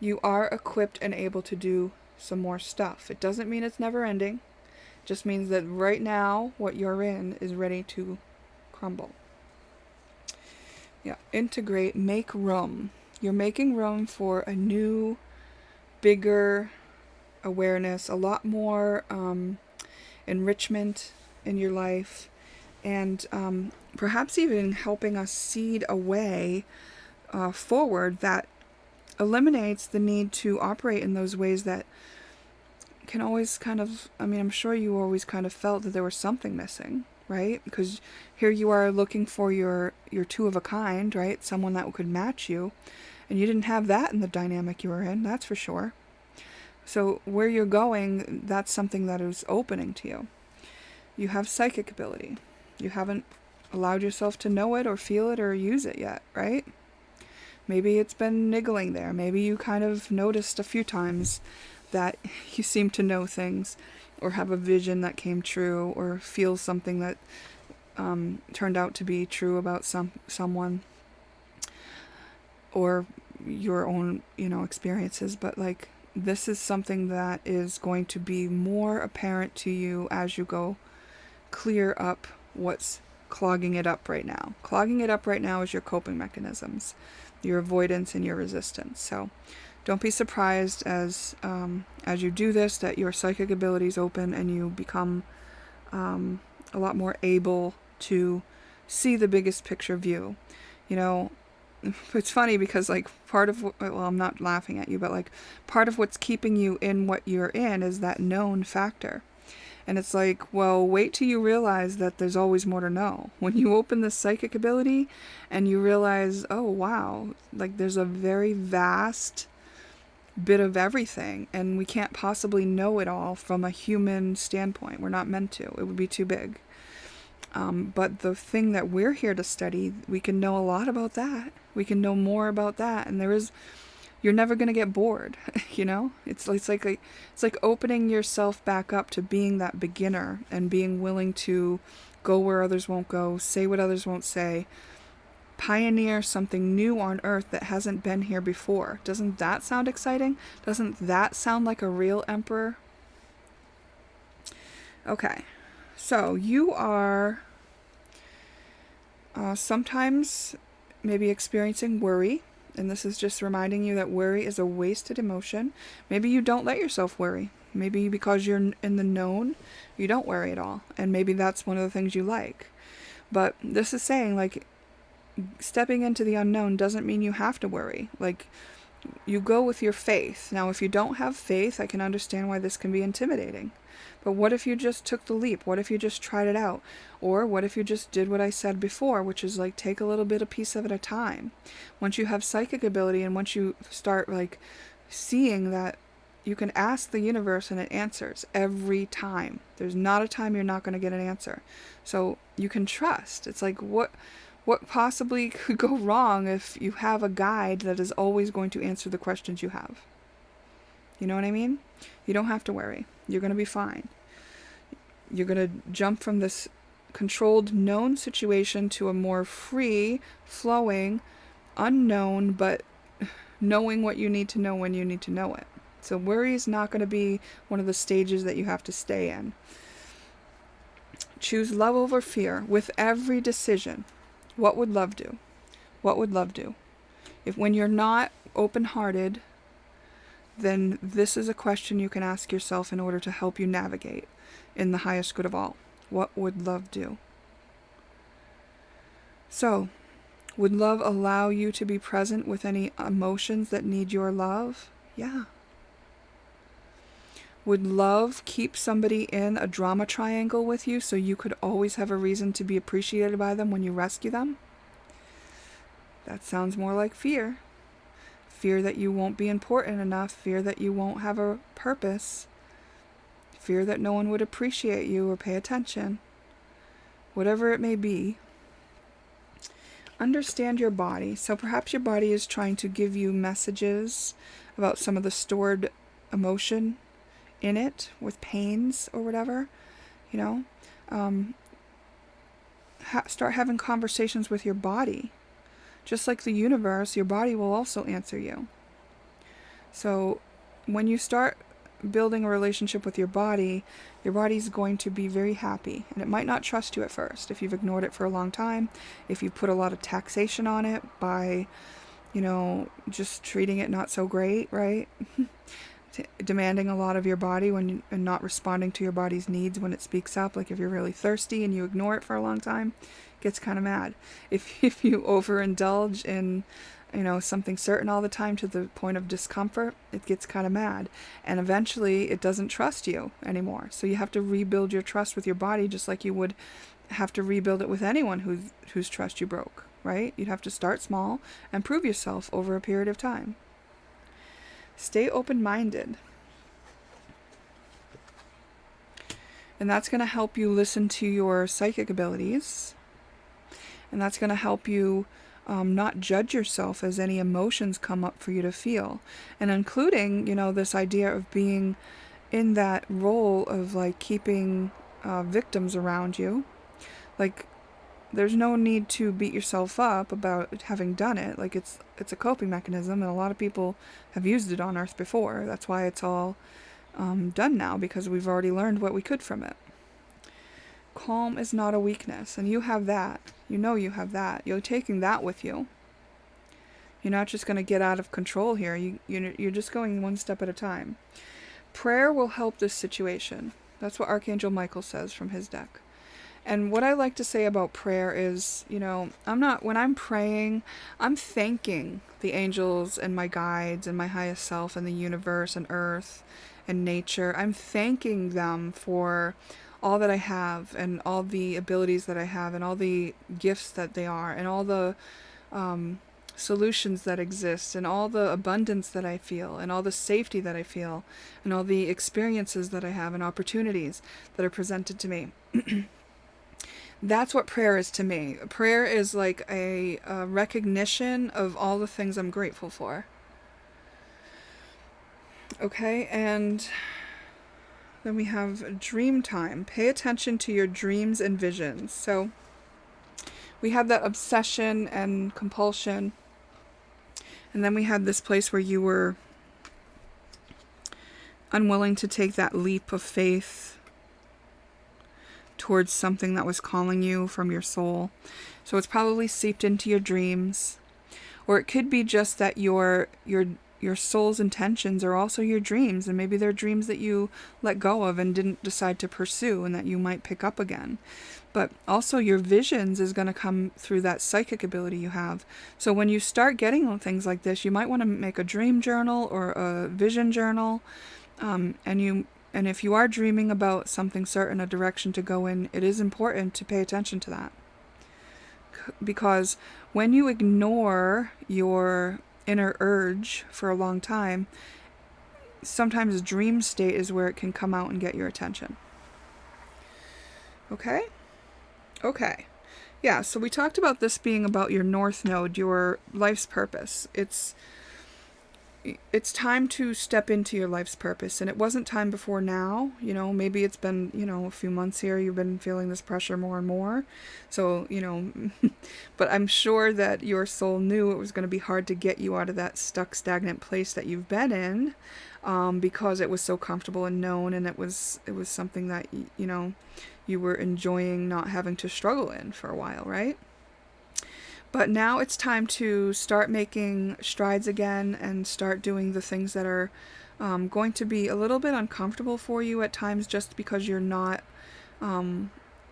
You are equipped and able to do some more stuff. It doesn't mean it's never ending. It just means that right now, what you're in is ready to crumble. Yeah, integrate, make room. You're making room for a new, bigger awareness, a lot more enrichment in your life, and perhaps even helping us seed a way forward that eliminates the need to operate in those ways that can always kind of, I'm sure you always kind of felt that there was something missing, right? Because here you are looking for your two of a kind, right? Someone that could match you, and you didn't have that in the dynamic you were in, that's for sure. So where you're going, that's something that is opening to you. You have psychic ability. You haven't allowed yourself to know it or feel it or use it yet, right? Maybe it's been niggling there. Maybe you kind of noticed a few times that you seem to know things, or have a vision that came true, or feel something that turned out to be true about someone, or your own, experiences. But this is something that is going to be more apparent to you as you go clear up what's clogging it up right now. Clogging it up right now is your coping mechanisms, your avoidance and your resistance. So don't be surprised as you do this that your psychic abilities open and you become a lot more able to see the biggest picture view. It's funny because part of I'm not laughing at you, but part of what's keeping you in what you're in is that known factor. And it's wait till you realize that there's always more to know. When you open the psychic ability and you realize, oh wow, there's a very vast bit of everything, and we can't possibly know it all from a human standpoint. We're not meant to. It would be too big. But the thing that we're here to study, we can know a lot about that. We can know more about that, and you're never going to get bored. It's like opening yourself back up to being that beginner and being willing to go where others won't go, say what others won't say, pioneer something new on earth that hasn't been here before. Doesn't that sound exciting? Doesn't that sound like a real emperor? Okay, so you are sometimes maybe experiencing worry, and this is just reminding you that worry is a wasted emotion. Maybe you don't let yourself worry. Maybe because you're in the known, you don't worry at all, and maybe that's one of the things you like. But this is saying stepping into the unknown doesn't mean you have to worry. You go with your faith. Now, if you don't have faith, I can understand why this can be intimidating. But what if you just took the leap? What if you just tried it out? Or what if you just did what I said before, which is take a little bit, a piece of it at a time. Once you have psychic ability and once you start seeing that you can ask the universe and it answers every time. There's not a time you're not going to get an answer. So you can trust. It's what possibly could go wrong if you have a guide that is always going to answer the questions you have? You know what I mean? You don't have to worry. You're going to be fine. You're going to jump from this controlled, known situation to a more free, flowing, unknown, but knowing what you need to know when you need to know it. So worry is not going to be one of the stages that you have to stay in. Choose love over fear with every decision. What would love do? What would love do? When you're not open-hearted, then this is a question you can ask yourself in order to help you navigate in the highest good of all. What would love do? So, Would love allow you to be present with any emotions that need your love? Yeah. Would love keep somebody in a drama triangle with you so you could always have a reason to be appreciated by them when you rescue them? That sounds more like fear. Fear that you won't be important enough, fear that you won't have a purpose, fear that no one would appreciate you or pay attention. Whatever it may be, understand your body. So perhaps your body is trying to give you messages about some of the stored emotion in it with pains or whatever, you know. Start having conversations with your body. Just like the universe, your body will also answer you. So when you start building a relationship with your body's going to be very happy. And it might not trust you at first if you've ignored it for a long time, if you put a lot of taxation on it by, just treating it not so great, right? Demanding a lot of your body and not responding to your body's needs when it speaks up. Like if you're really thirsty and you ignore it for a long time, it gets kind of mad. If you overindulge in something certain all the time to the point of discomfort, it gets kind of mad. And eventually it doesn't trust you anymore. So you have to rebuild your trust with your body just like you would have to rebuild it with anyone whose trust you broke, right? You'd have to start small and prove yourself over a period of time. Stay open-minded. And that's going to help you listen to your psychic abilities. And that's going to help you not judge yourself as any emotions come up for you to feel. And including, this idea of being in that role of like keeping victims around you. Like, there's no need to beat yourself up about having done it. Like, it's a coping mechanism, and a lot of people have used it on Earth before. That's why it's all done now, because we've already learned what we could from it. Calm is not a weakness, and you have that. You have that. You're taking that with you. You're not just going to get out of control here. You're just going one step at a time. Prayer will help this situation. That's what Archangel Michael says from his deck. And what I like to say about prayer is, when I'm praying, I'm thanking the angels and my guides and my highest self and the universe and earth and nature. I'm thanking them for all that I have and all the abilities that I have and all the gifts that they are and all the solutions that exist and all the abundance that I feel and all the safety that I feel and all the experiences that I have and opportunities that are presented to me. That's what prayer is to me. Prayer is like a recognition of all the things I'm grateful for. Okay, and then we have dream time. Pay attention to your dreams and visions. So we have that obsession and compulsion. And then we had this place where you were unwilling to take that leap of faith towards something that was calling you from your soul. So it's probably seeped into your dreams. Or it could be just that your soul's intentions are also your dreams, and maybe they're dreams that you let go of and didn't decide to pursue and that you might pick up again. But also your visions is going to come through that psychic ability you have. So when you start getting things like this, you might want to make a dream journal or a vision journal. And if you are dreaming about something certain, a direction to go in, it is important to pay attention to that. Because when you ignore your inner urge for a long time, sometimes dream state is where it can come out and get your attention. Okay? Okay. Yeah, so we talked about this being about your north node, your life's purpose. It's time to step into your life's purpose, and it wasn't time before now. Maybe it's been, a few months here, you've been feeling this pressure more and more. So, but I'm sure that your soul knew it was going to be hard to get you out of that stuck, stagnant place that you've been in, because it was so comfortable and known, and it was something that, you were enjoying not having to struggle in for a while, right? But now it's time to start making strides again and start doing the things that are going to be a little bit uncomfortable for you at times, just because you're not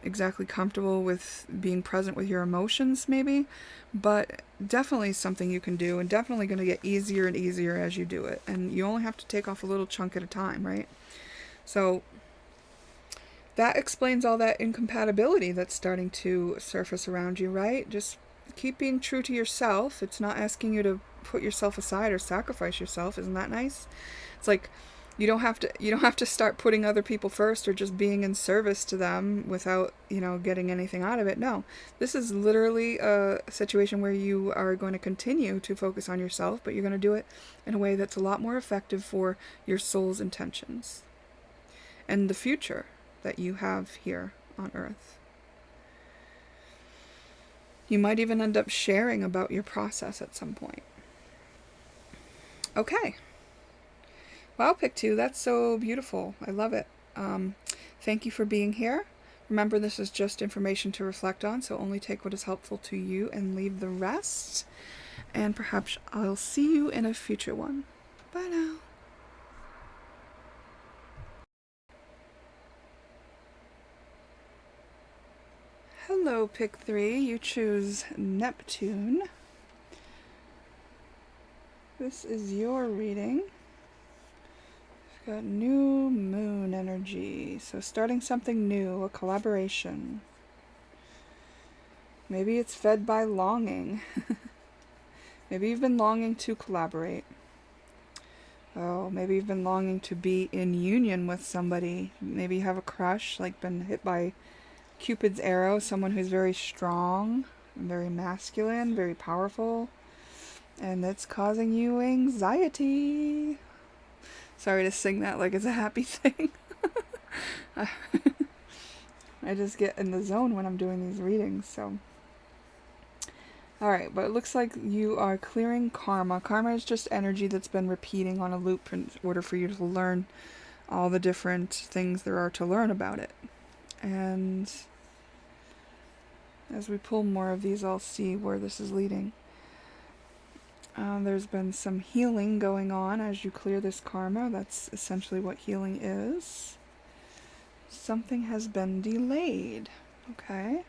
exactly comfortable with being present with your emotions, maybe, but definitely something you can do, and definitely going to get easier and easier as you do it. And you only have to take off a little chunk at a time, right? So that explains all that incompatibility that's starting to surface around you, right? Just keep being true to yourself. It's not asking you to put yourself aside or sacrifice yourself. Isn't that nice? It's like you don't have to start putting other people first or just being in service to them without, getting anything out of it. No. This is literally a situation where you are going to continue to focus on yourself, but you're going to do it in a way that's a lot more effective for your soul's intentions and the future that you have here on Earth. You might even end up sharing about your process at some point. Okay. Wow, pick 2. That's so beautiful. I love it. Thank you for being here. Remember, this is just information to reflect on, so only take what is helpful to you and leave the rest. And perhaps I'll see you in a future one. Bye now. Hello, pick 3. You choose Neptune. This is your reading. We've got new moon energy. So starting something new, a collaboration. Maybe it's fed by longing. Maybe you've been longing to collaborate. Oh, maybe you've been longing to be in union with somebody. Maybe you have a crush, like been hit by Cupid's arrow, someone who's very strong, very masculine, very powerful, and it's causing you anxiety. Sorry to sing that like it's a happy thing. I just get in the zone when I'm doing these readings, so. Alright, but it looks like you are clearing karma. Karma is just energy that's been repeating on a loop in order for you to learn all the different things there are to learn about it. And as we pull more of these, I'll see where this is leading. There's been some healing going on as you clear this karma. That's essentially what healing is. Something has been delayed. Okay.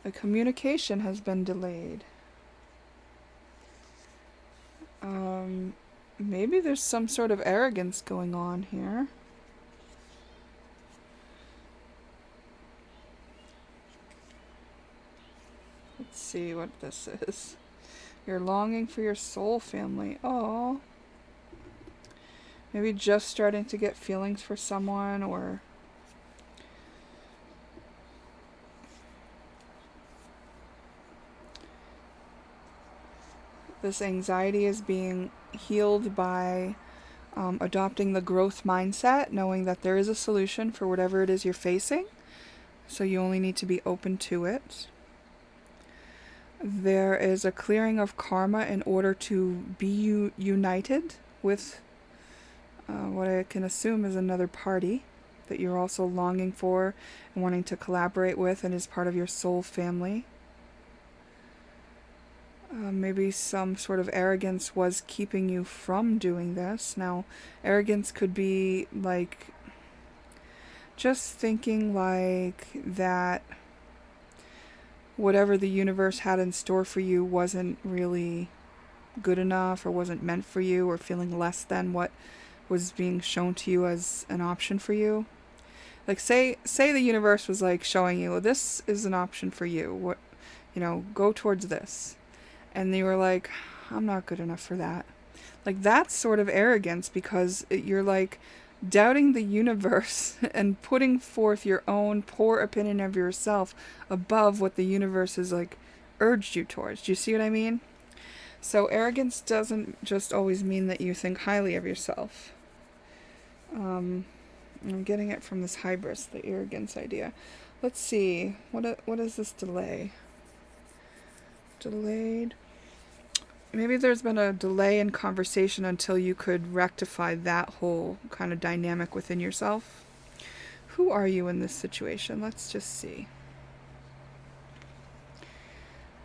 A communication has been delayed. Maybe there's some sort of arrogance going on here. Let's see what this is. You're longing for your soul family. Oh. Maybe just starting to get feelings for someone, or this anxiety is being healed by adopting the growth mindset, knowing that there is a solution for whatever it is you're facing. So you only need to be open to it. There is a clearing of karma in order to be united with what I can assume is another party that you're also longing for and wanting to collaborate with and is part of your soul family. Maybe some sort of arrogance was keeping you from doing this. Now, arrogance could be like just thinking like that whatever the universe had in store for you wasn't really good enough or wasn't meant for you, or feeling less than what was being shown to you as an option for you. Like say the universe was like showing you, well, this is an option for you. What, go towards this. And you were like, I'm not good enough for that. Like that's sort of arrogance, because you're like doubting the universe and putting forth your own poor opinion of yourself above what the universe has like urged you towards. Do you see what I mean? So arrogance doesn't just always mean that you think highly of yourself. I'm getting it from this hybris, the arrogance idea. Let's see. What is this delay? Delayed. Maybe there's been a delay in conversation until you could rectify that whole kind of dynamic within yourself. Who are you in this situation? Let's just see.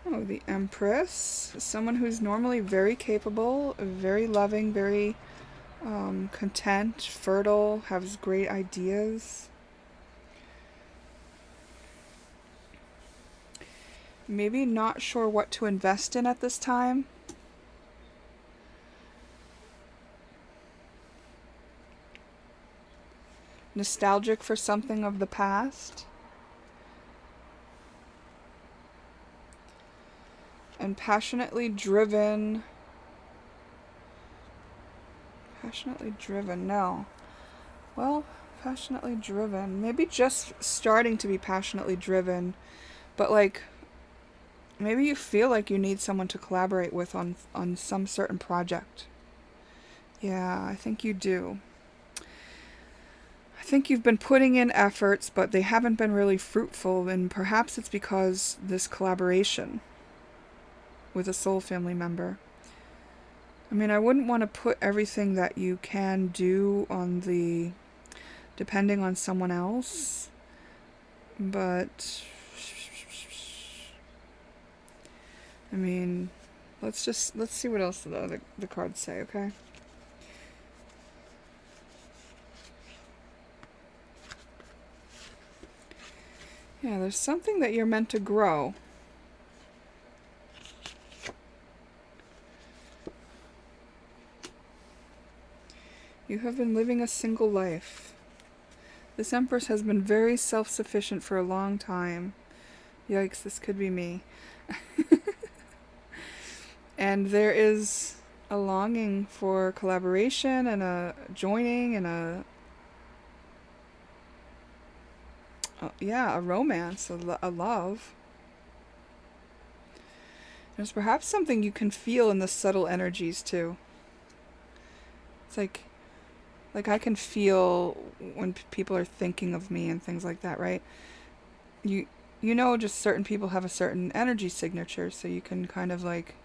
Oh, the Empress. Someone who's normally very capable, very loving, very content, fertile, has great ideas. Maybe not sure what to invest in at this time. Nostalgic for something of the past. And passionately driven. Passionately driven, no. Well, passionately driven. Maybe just starting to be passionately driven. But like, maybe you feel like you need someone to collaborate with on some certain project. Yeah, I think you do. I think you've been putting in efforts, but they haven't been really fruitful, and perhaps it's because this collaboration with a soul family member. I mean, I wouldn't want to put everything that you can do on the depending on someone else, but I mean, let's see what else the cards say, okay? Yeah, there's something that you're meant to grow. You have been living a single life. This Empress has been very self-sufficient for a long time. Yikes, this could be me. And there is a longing for collaboration and a joining and a romance, a love. There's perhaps something you can feel in the subtle energies too. It's like I can feel when people are thinking of me and things like that, right? You know, just certain people have a certain energy signature, so you can kind of like,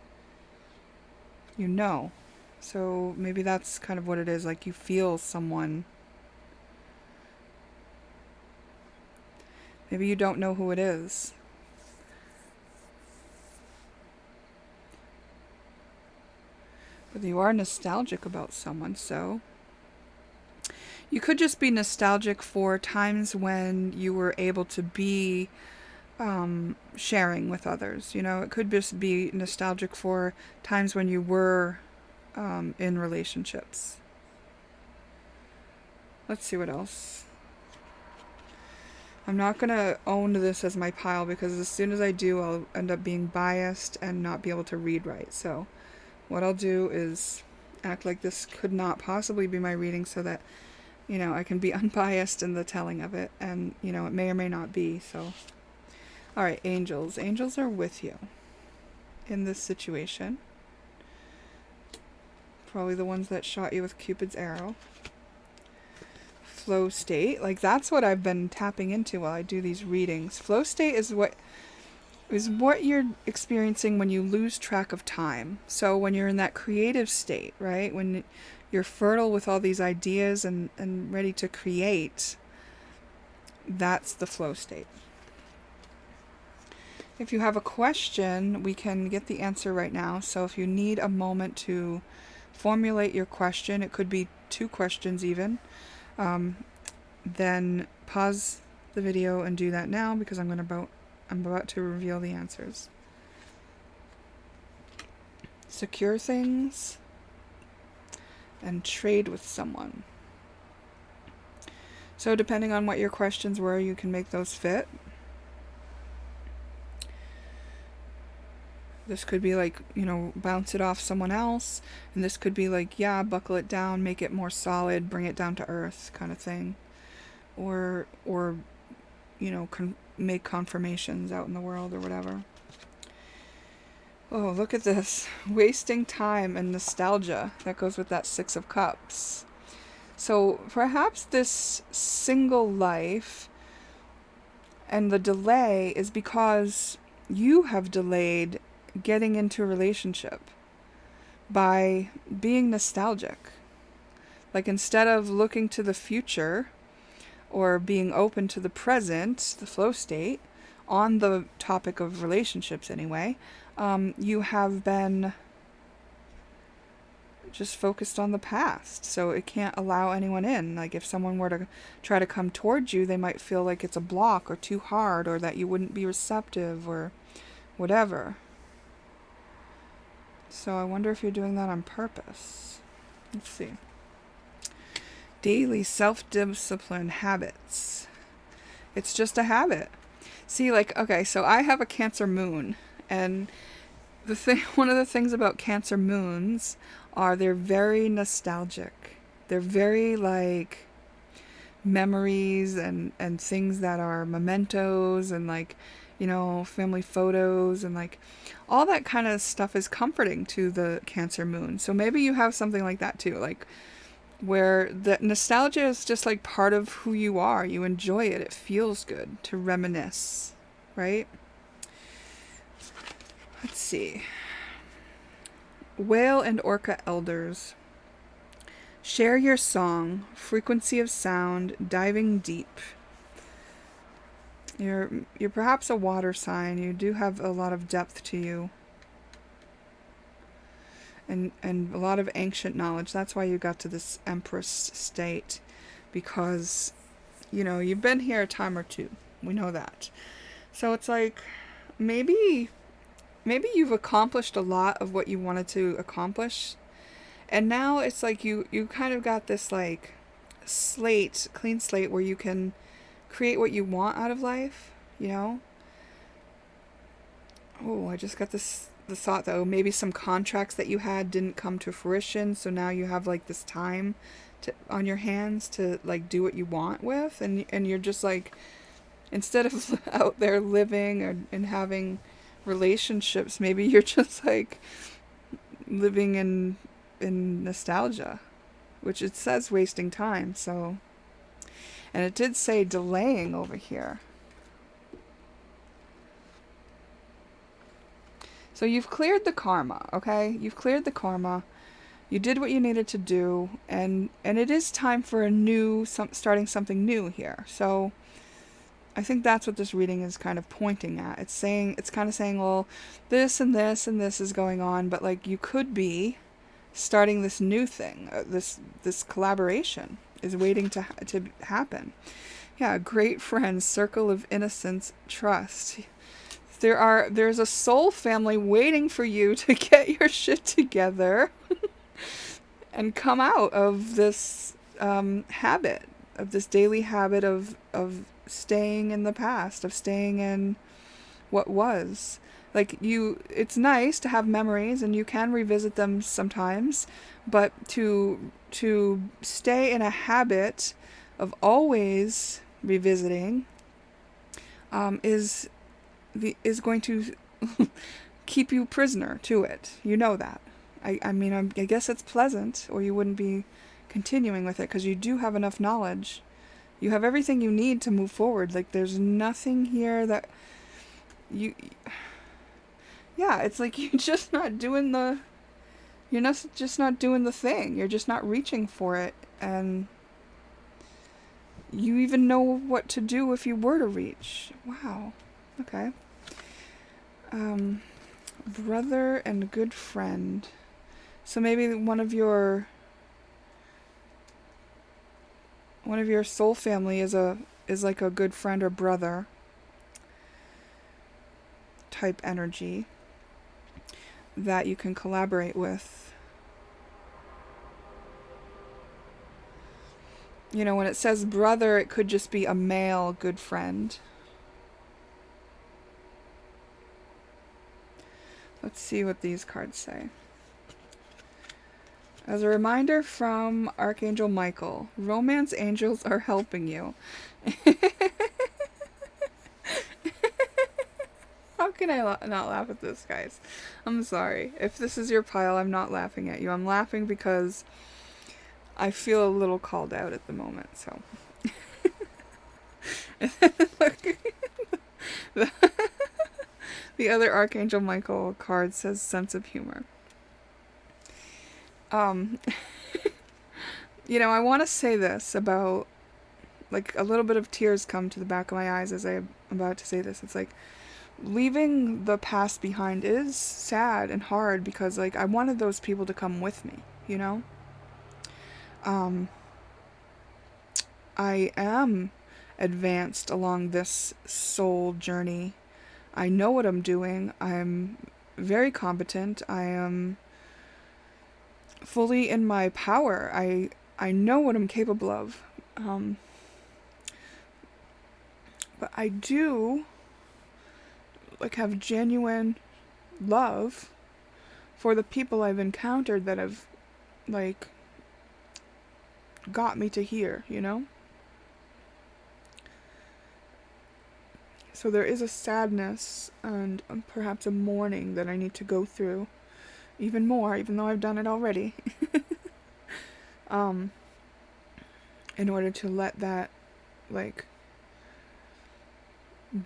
you know. So maybe that's kind of what it is, like you feel someone. Maybe you don't know who it is. But you are nostalgic about someone, so you could just be nostalgic for times when you were able to be sharing with others. You know, it could just be nostalgic for times when you were in relationships. Let's see what else. I'm not going to own this as my pile because as soon as I do, I'll end up being biased and not be able to read right. So what I'll do is act like this could not possibly be my reading so that, you know, I can be unbiased in the telling of it. And, you know, it may or may not be. So, all right, angels. Angels are with you in this situation. Probably the ones that shot you with Cupid's arrow. Flow state, like that's what I've been tapping into while I do these readings. Flow state is what you're experiencing when you lose track of time. So when you're in that creative state, right? When you're fertile with all these ideas and ready to create, that's the flow state. If you have a question, we can get the answer right now. So if you need a moment to formulate your question, it could be 2 questions even. Then pause the video and do that now because I'm about to reveal the answers. Secure things and trade with someone. So depending on what your questions were, you can make those fit. This could be like, you know, bounce it off someone else. And this could be like, yeah, buckle it down, make it more solid, bring it down to earth kind of thing. Or you know, make confirmations out in the world or whatever. Oh, look at this. Wasting time and nostalgia. That goes with that 6 of Cups. So perhaps this single life and the delay is because you have delayed getting into a relationship by being nostalgic. Like instead of looking to the future or being open to the present, the flow state, on the topic of relationships anyway, you have been just focused on the past. So it can't allow anyone in. Like if someone were to try to come towards you, they might feel like it's a block or too hard or that you wouldn't be receptive or whatever. So I wonder if you're doing that on purpose. Let's see. Daily self-discipline habits. It's just a habit. See, like, okay, so I have a Cancer moon, and one of the things about Cancer moons are they're very nostalgic. They're very like memories and things that are mementos and like, you know, family photos and like all that kind of stuff is comforting to the Cancer moon. So maybe you have something like that too, like where the nostalgia is just like part of who you are. You enjoy it. It feels good to reminisce, right? Let's see. Whale and Orca elders. Share your song, frequency of sound, diving deep. You're perhaps a water sign. You do have a lot of depth to you. And a lot of ancient knowledge. That's why you got to this Empress state. Because, you know, you've been here a time or two. We know that. So it's like, maybe you've accomplished a lot of what you wanted to accomplish. And now it's like you kind of got this like clean slate where you can create what you want out of life, you know? Oh, I just got the thought though, maybe some contracts that you had didn't come to fruition, so now you have like this time on your hands to like do what you want with, and you're just like, instead of out there living and having relationships, maybe you're just like living in nostalgia, which it says wasting time. So, and it did say delaying over here. So you've cleared the karma, okay? You've cleared the karma. You did what you needed to do, and it is time for starting something new here. So I think that's what this reading is kind of pointing at. It's kind of saying, well, this and this and this is going on, but like you could be starting this new thing. This collaboration is waiting to happen. Yeah, great friends, circle of innocence, trust. There's a soul family waiting for you to get your shit together and come out of this habit, of this daily habit of staying in the past, of staying in what was. Like it's nice to have memories and you can revisit them sometimes, but to stay in a habit of always revisiting is going to keep you prisoner to it. You know that. I mean, I guess it's pleasant, or you wouldn't be continuing with it, because you do have enough knowledge. You have everything you need to move forward. Like, there's nothing here that you... Yeah, it's like you're just not doing the... You're just not doing the thing. You're just not reaching for it, and you even know what to do if you were to reach. Wow. Okay. Brother and good friend. So maybe one of your soul family is like a good friend or brother type energy that you can collaborate with. You know, when it says brother, it could just be a male good friend. Let's see what these cards say. As a reminder from Archangel Michael, romance angels are helping you. How can I not laugh at this, guys? I'm sorry. If this is your pile, I'm not laughing at you. I'm laughing because I feel a little called out at the moment, so. And then look, the other Archangel Michael card says sense of humor. You know, I want to say this about, like, a little bit of tears come to the back of my eyes as I'm about to say this. It's like, leaving the past behind is sad and hard because, like, I wanted those people to come with me, you know? I am advanced along this soul journey I know what I'm doing. I'm very competent. I am fully in my power. I know what I'm capable of. But I do like have genuine love for the people I've encountered that have like got me to here, you know? So there is a sadness and perhaps a mourning that I need to go through even more, even though I've done it already. In order to let that like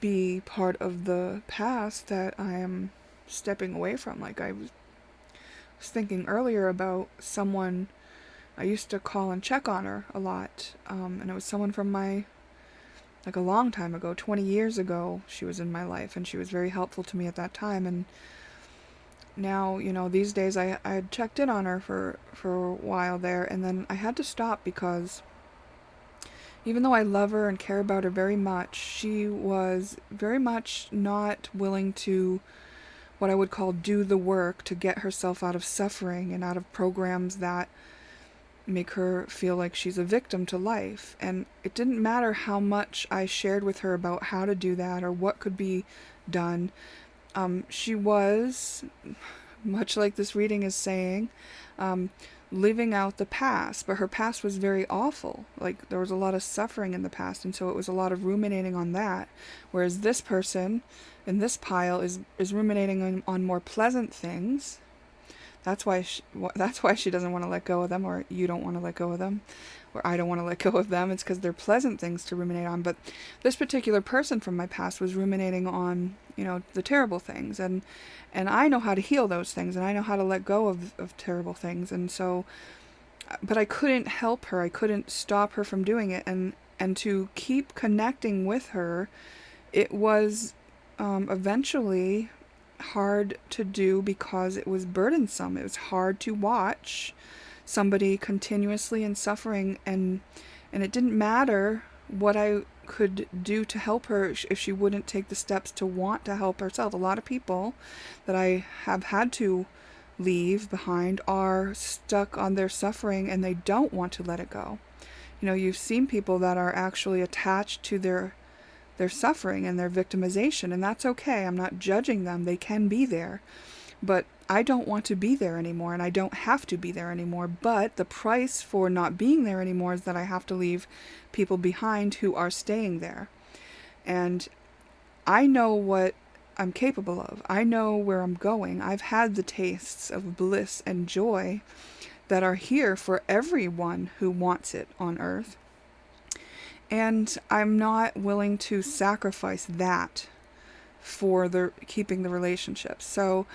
be part of the past that I am stepping away from. Like I was thinking earlier about someone I used to call and check on her a lot, and it was someone from my, like a long time ago, 20 years ago, she was in my life, and she was very helpful to me at that time, and now, you know, these days I had checked in on her for a while there, and then I had to stop because even though I love her and care about her very much, she was very much not willing to, what I would call, do the work to get herself out of suffering and out of programs that make her feel like she's a victim to life. And it didn't matter how much I shared with her about how to do that or what could be done. She was, much like this reading is saying, living out the past, but her past was very awful. Like there was a lot of suffering in the past, and so it was a lot of ruminating on that. Whereas this person in this pile is ruminating on more pleasant things. That's why she doesn't want to let go of them, or you don't want to let go of them, or I don't want to let go of them. It's because they're pleasant things to ruminate on. But this particular person from my past was ruminating on, you know, the terrible things, and I know how to heal those things, and I know how to let go of terrible things, and so, but I couldn't help her. I couldn't stop her from doing it, and to keep connecting with her, it was eventually hard to do because it was burdensome. It was hard to watch somebody continuously in suffering, and it didn't matter what I could do to help her if she wouldn't take the steps to want to help herself. A lot of people that I have had to leave behind are stuck on their suffering and they don't want to let it go. You know, you've seen people that are actually attached to their suffering and their victimization, and that's okay. I'm not judging them. They can be there. But I don't want to be there anymore, and I don't have to be there anymore. But the price for not being there anymore is that I have to leave people behind who are staying there. And I know what I'm capable of. I know where I'm going. I've had the tastes of bliss and joy that are here for everyone who wants it on earth. And I'm not willing to sacrifice that for keeping the relationship. So,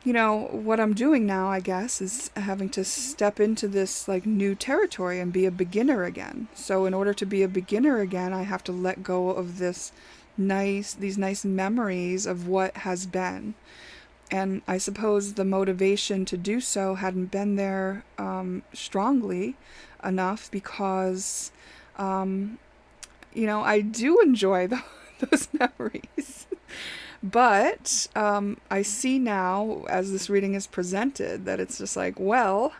you know, what I'm doing now, I guess, is having to step into this like new territory and be a beginner again. So in order to be a beginner again, I have to let go of these nice memories of what has been. And I suppose the motivation to do so hadn't been there strongly enough because, you know, I do enjoy those memories. But I see now, as this reading is presented, that it's just like, well,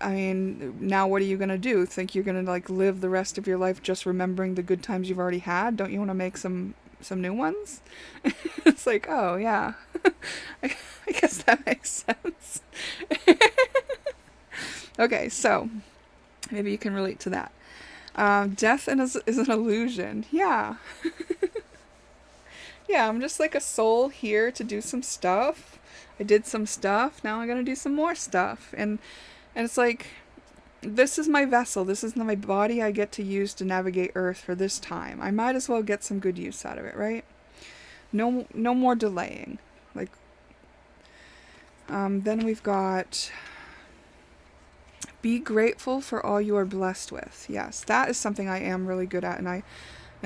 I mean, now what are you going to do? Think you're going to like live the rest of your life just remembering the good times you've already had? Don't you want to make some new ones? It's like, oh yeah, I guess that makes sense. Okay, so maybe you can relate to that. Death is an illusion. Yeah. Yeah, I'm just like a soul here to do some stuff. I did some stuff, now I'm gonna do some more stuff. And it's like, this is my vessel, this is my body I get to use to navigate Earth for this time. I might as well get some good use out of it, right? No more delaying. Like, then we've got, be grateful for all you are blessed with. Yes, that is something I am really good at, and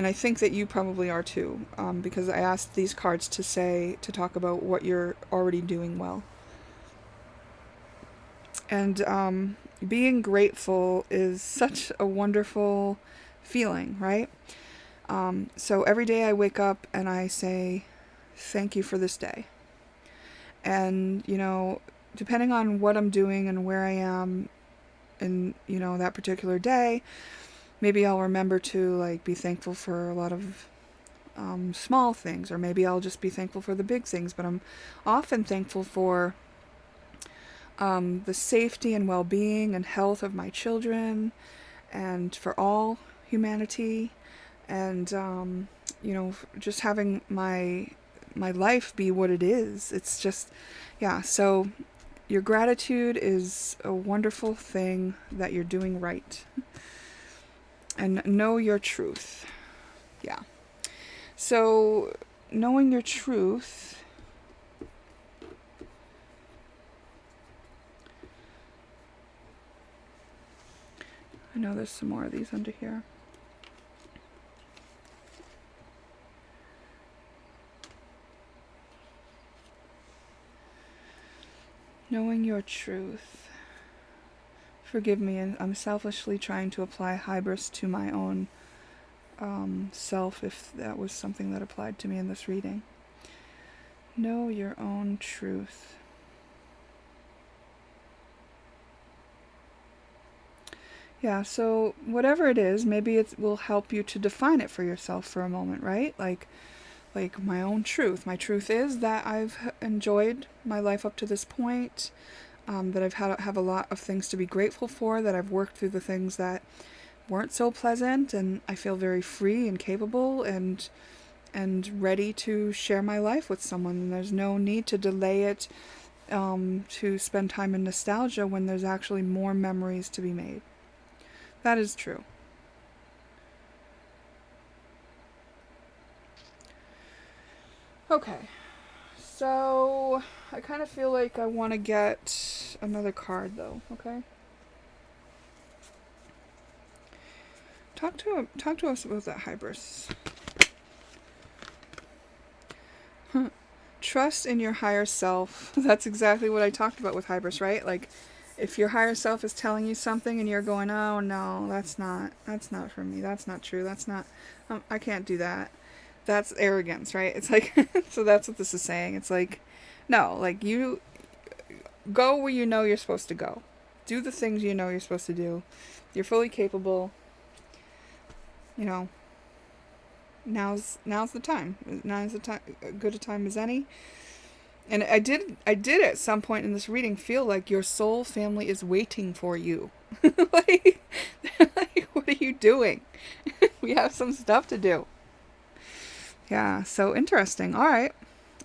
I think that you probably are too, because I asked these cards to talk about what you're already doing well. And being grateful is such a wonderful feeling, right? So every day I wake up and I say, thank you for this day. And, depending on what I'm doing and where I am in, that particular day, maybe I'll remember to, like, be thankful for a lot of small things, or maybe I'll just be thankful for the big things. But I'm often thankful for the safety and well-being and health of my children, and for all humanity, and just having my life be what it is. It's just, yeah. So your gratitude is a wonderful thing that you're doing right, and know your truth. Yeah. So knowing your truth. I know there's some more of these under here. Knowing your truth. Forgive me, I'm selfishly trying to apply hybris to my own self, if that was something that applied to me in this reading. Know your own truth. Yeah, so whatever it is, maybe it will help you to define it for yourself for a moment, right? Like my own truth. My truth is that I've enjoyed my life up to this point, that I've have a lot of things to be grateful for, that I've worked through the things that weren't so pleasant, and I feel very free and capable and ready to share my life with someone. And there's no need to delay it, to spend time in nostalgia when there's actually more memories to be made. That is true. Okay, so I kind of feel like I want to get another card, though. Okay. Talk to us about that hybris. Trust in your higher self. That's exactly what I talked about with hybris, right? Like, if your higher self is telling you something and you're going, oh no, that's not for me, that's not true, that's not, I can't do that. That's arrogance, right? It's like, so that's what this is saying. It's like, no, like, you go where you know you're supposed to go. Do the things you know you're supposed to do. You're fully capable. Now's the time. Now's the time, good a time as any. And I did at some point in this reading feel like your soul family is waiting for you. like, what are you doing? We have some stuff to do. Yeah, so interesting. All right.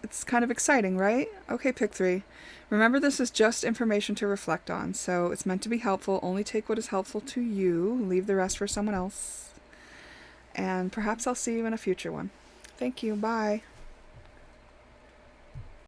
It's kind of exciting, right? Okay, pick 3. Remember, this is just information to reflect on, so it's meant to be helpful. Only take what is helpful to you. Leave the rest for someone else. And perhaps I'll see you in a future one. Thank you. Bye.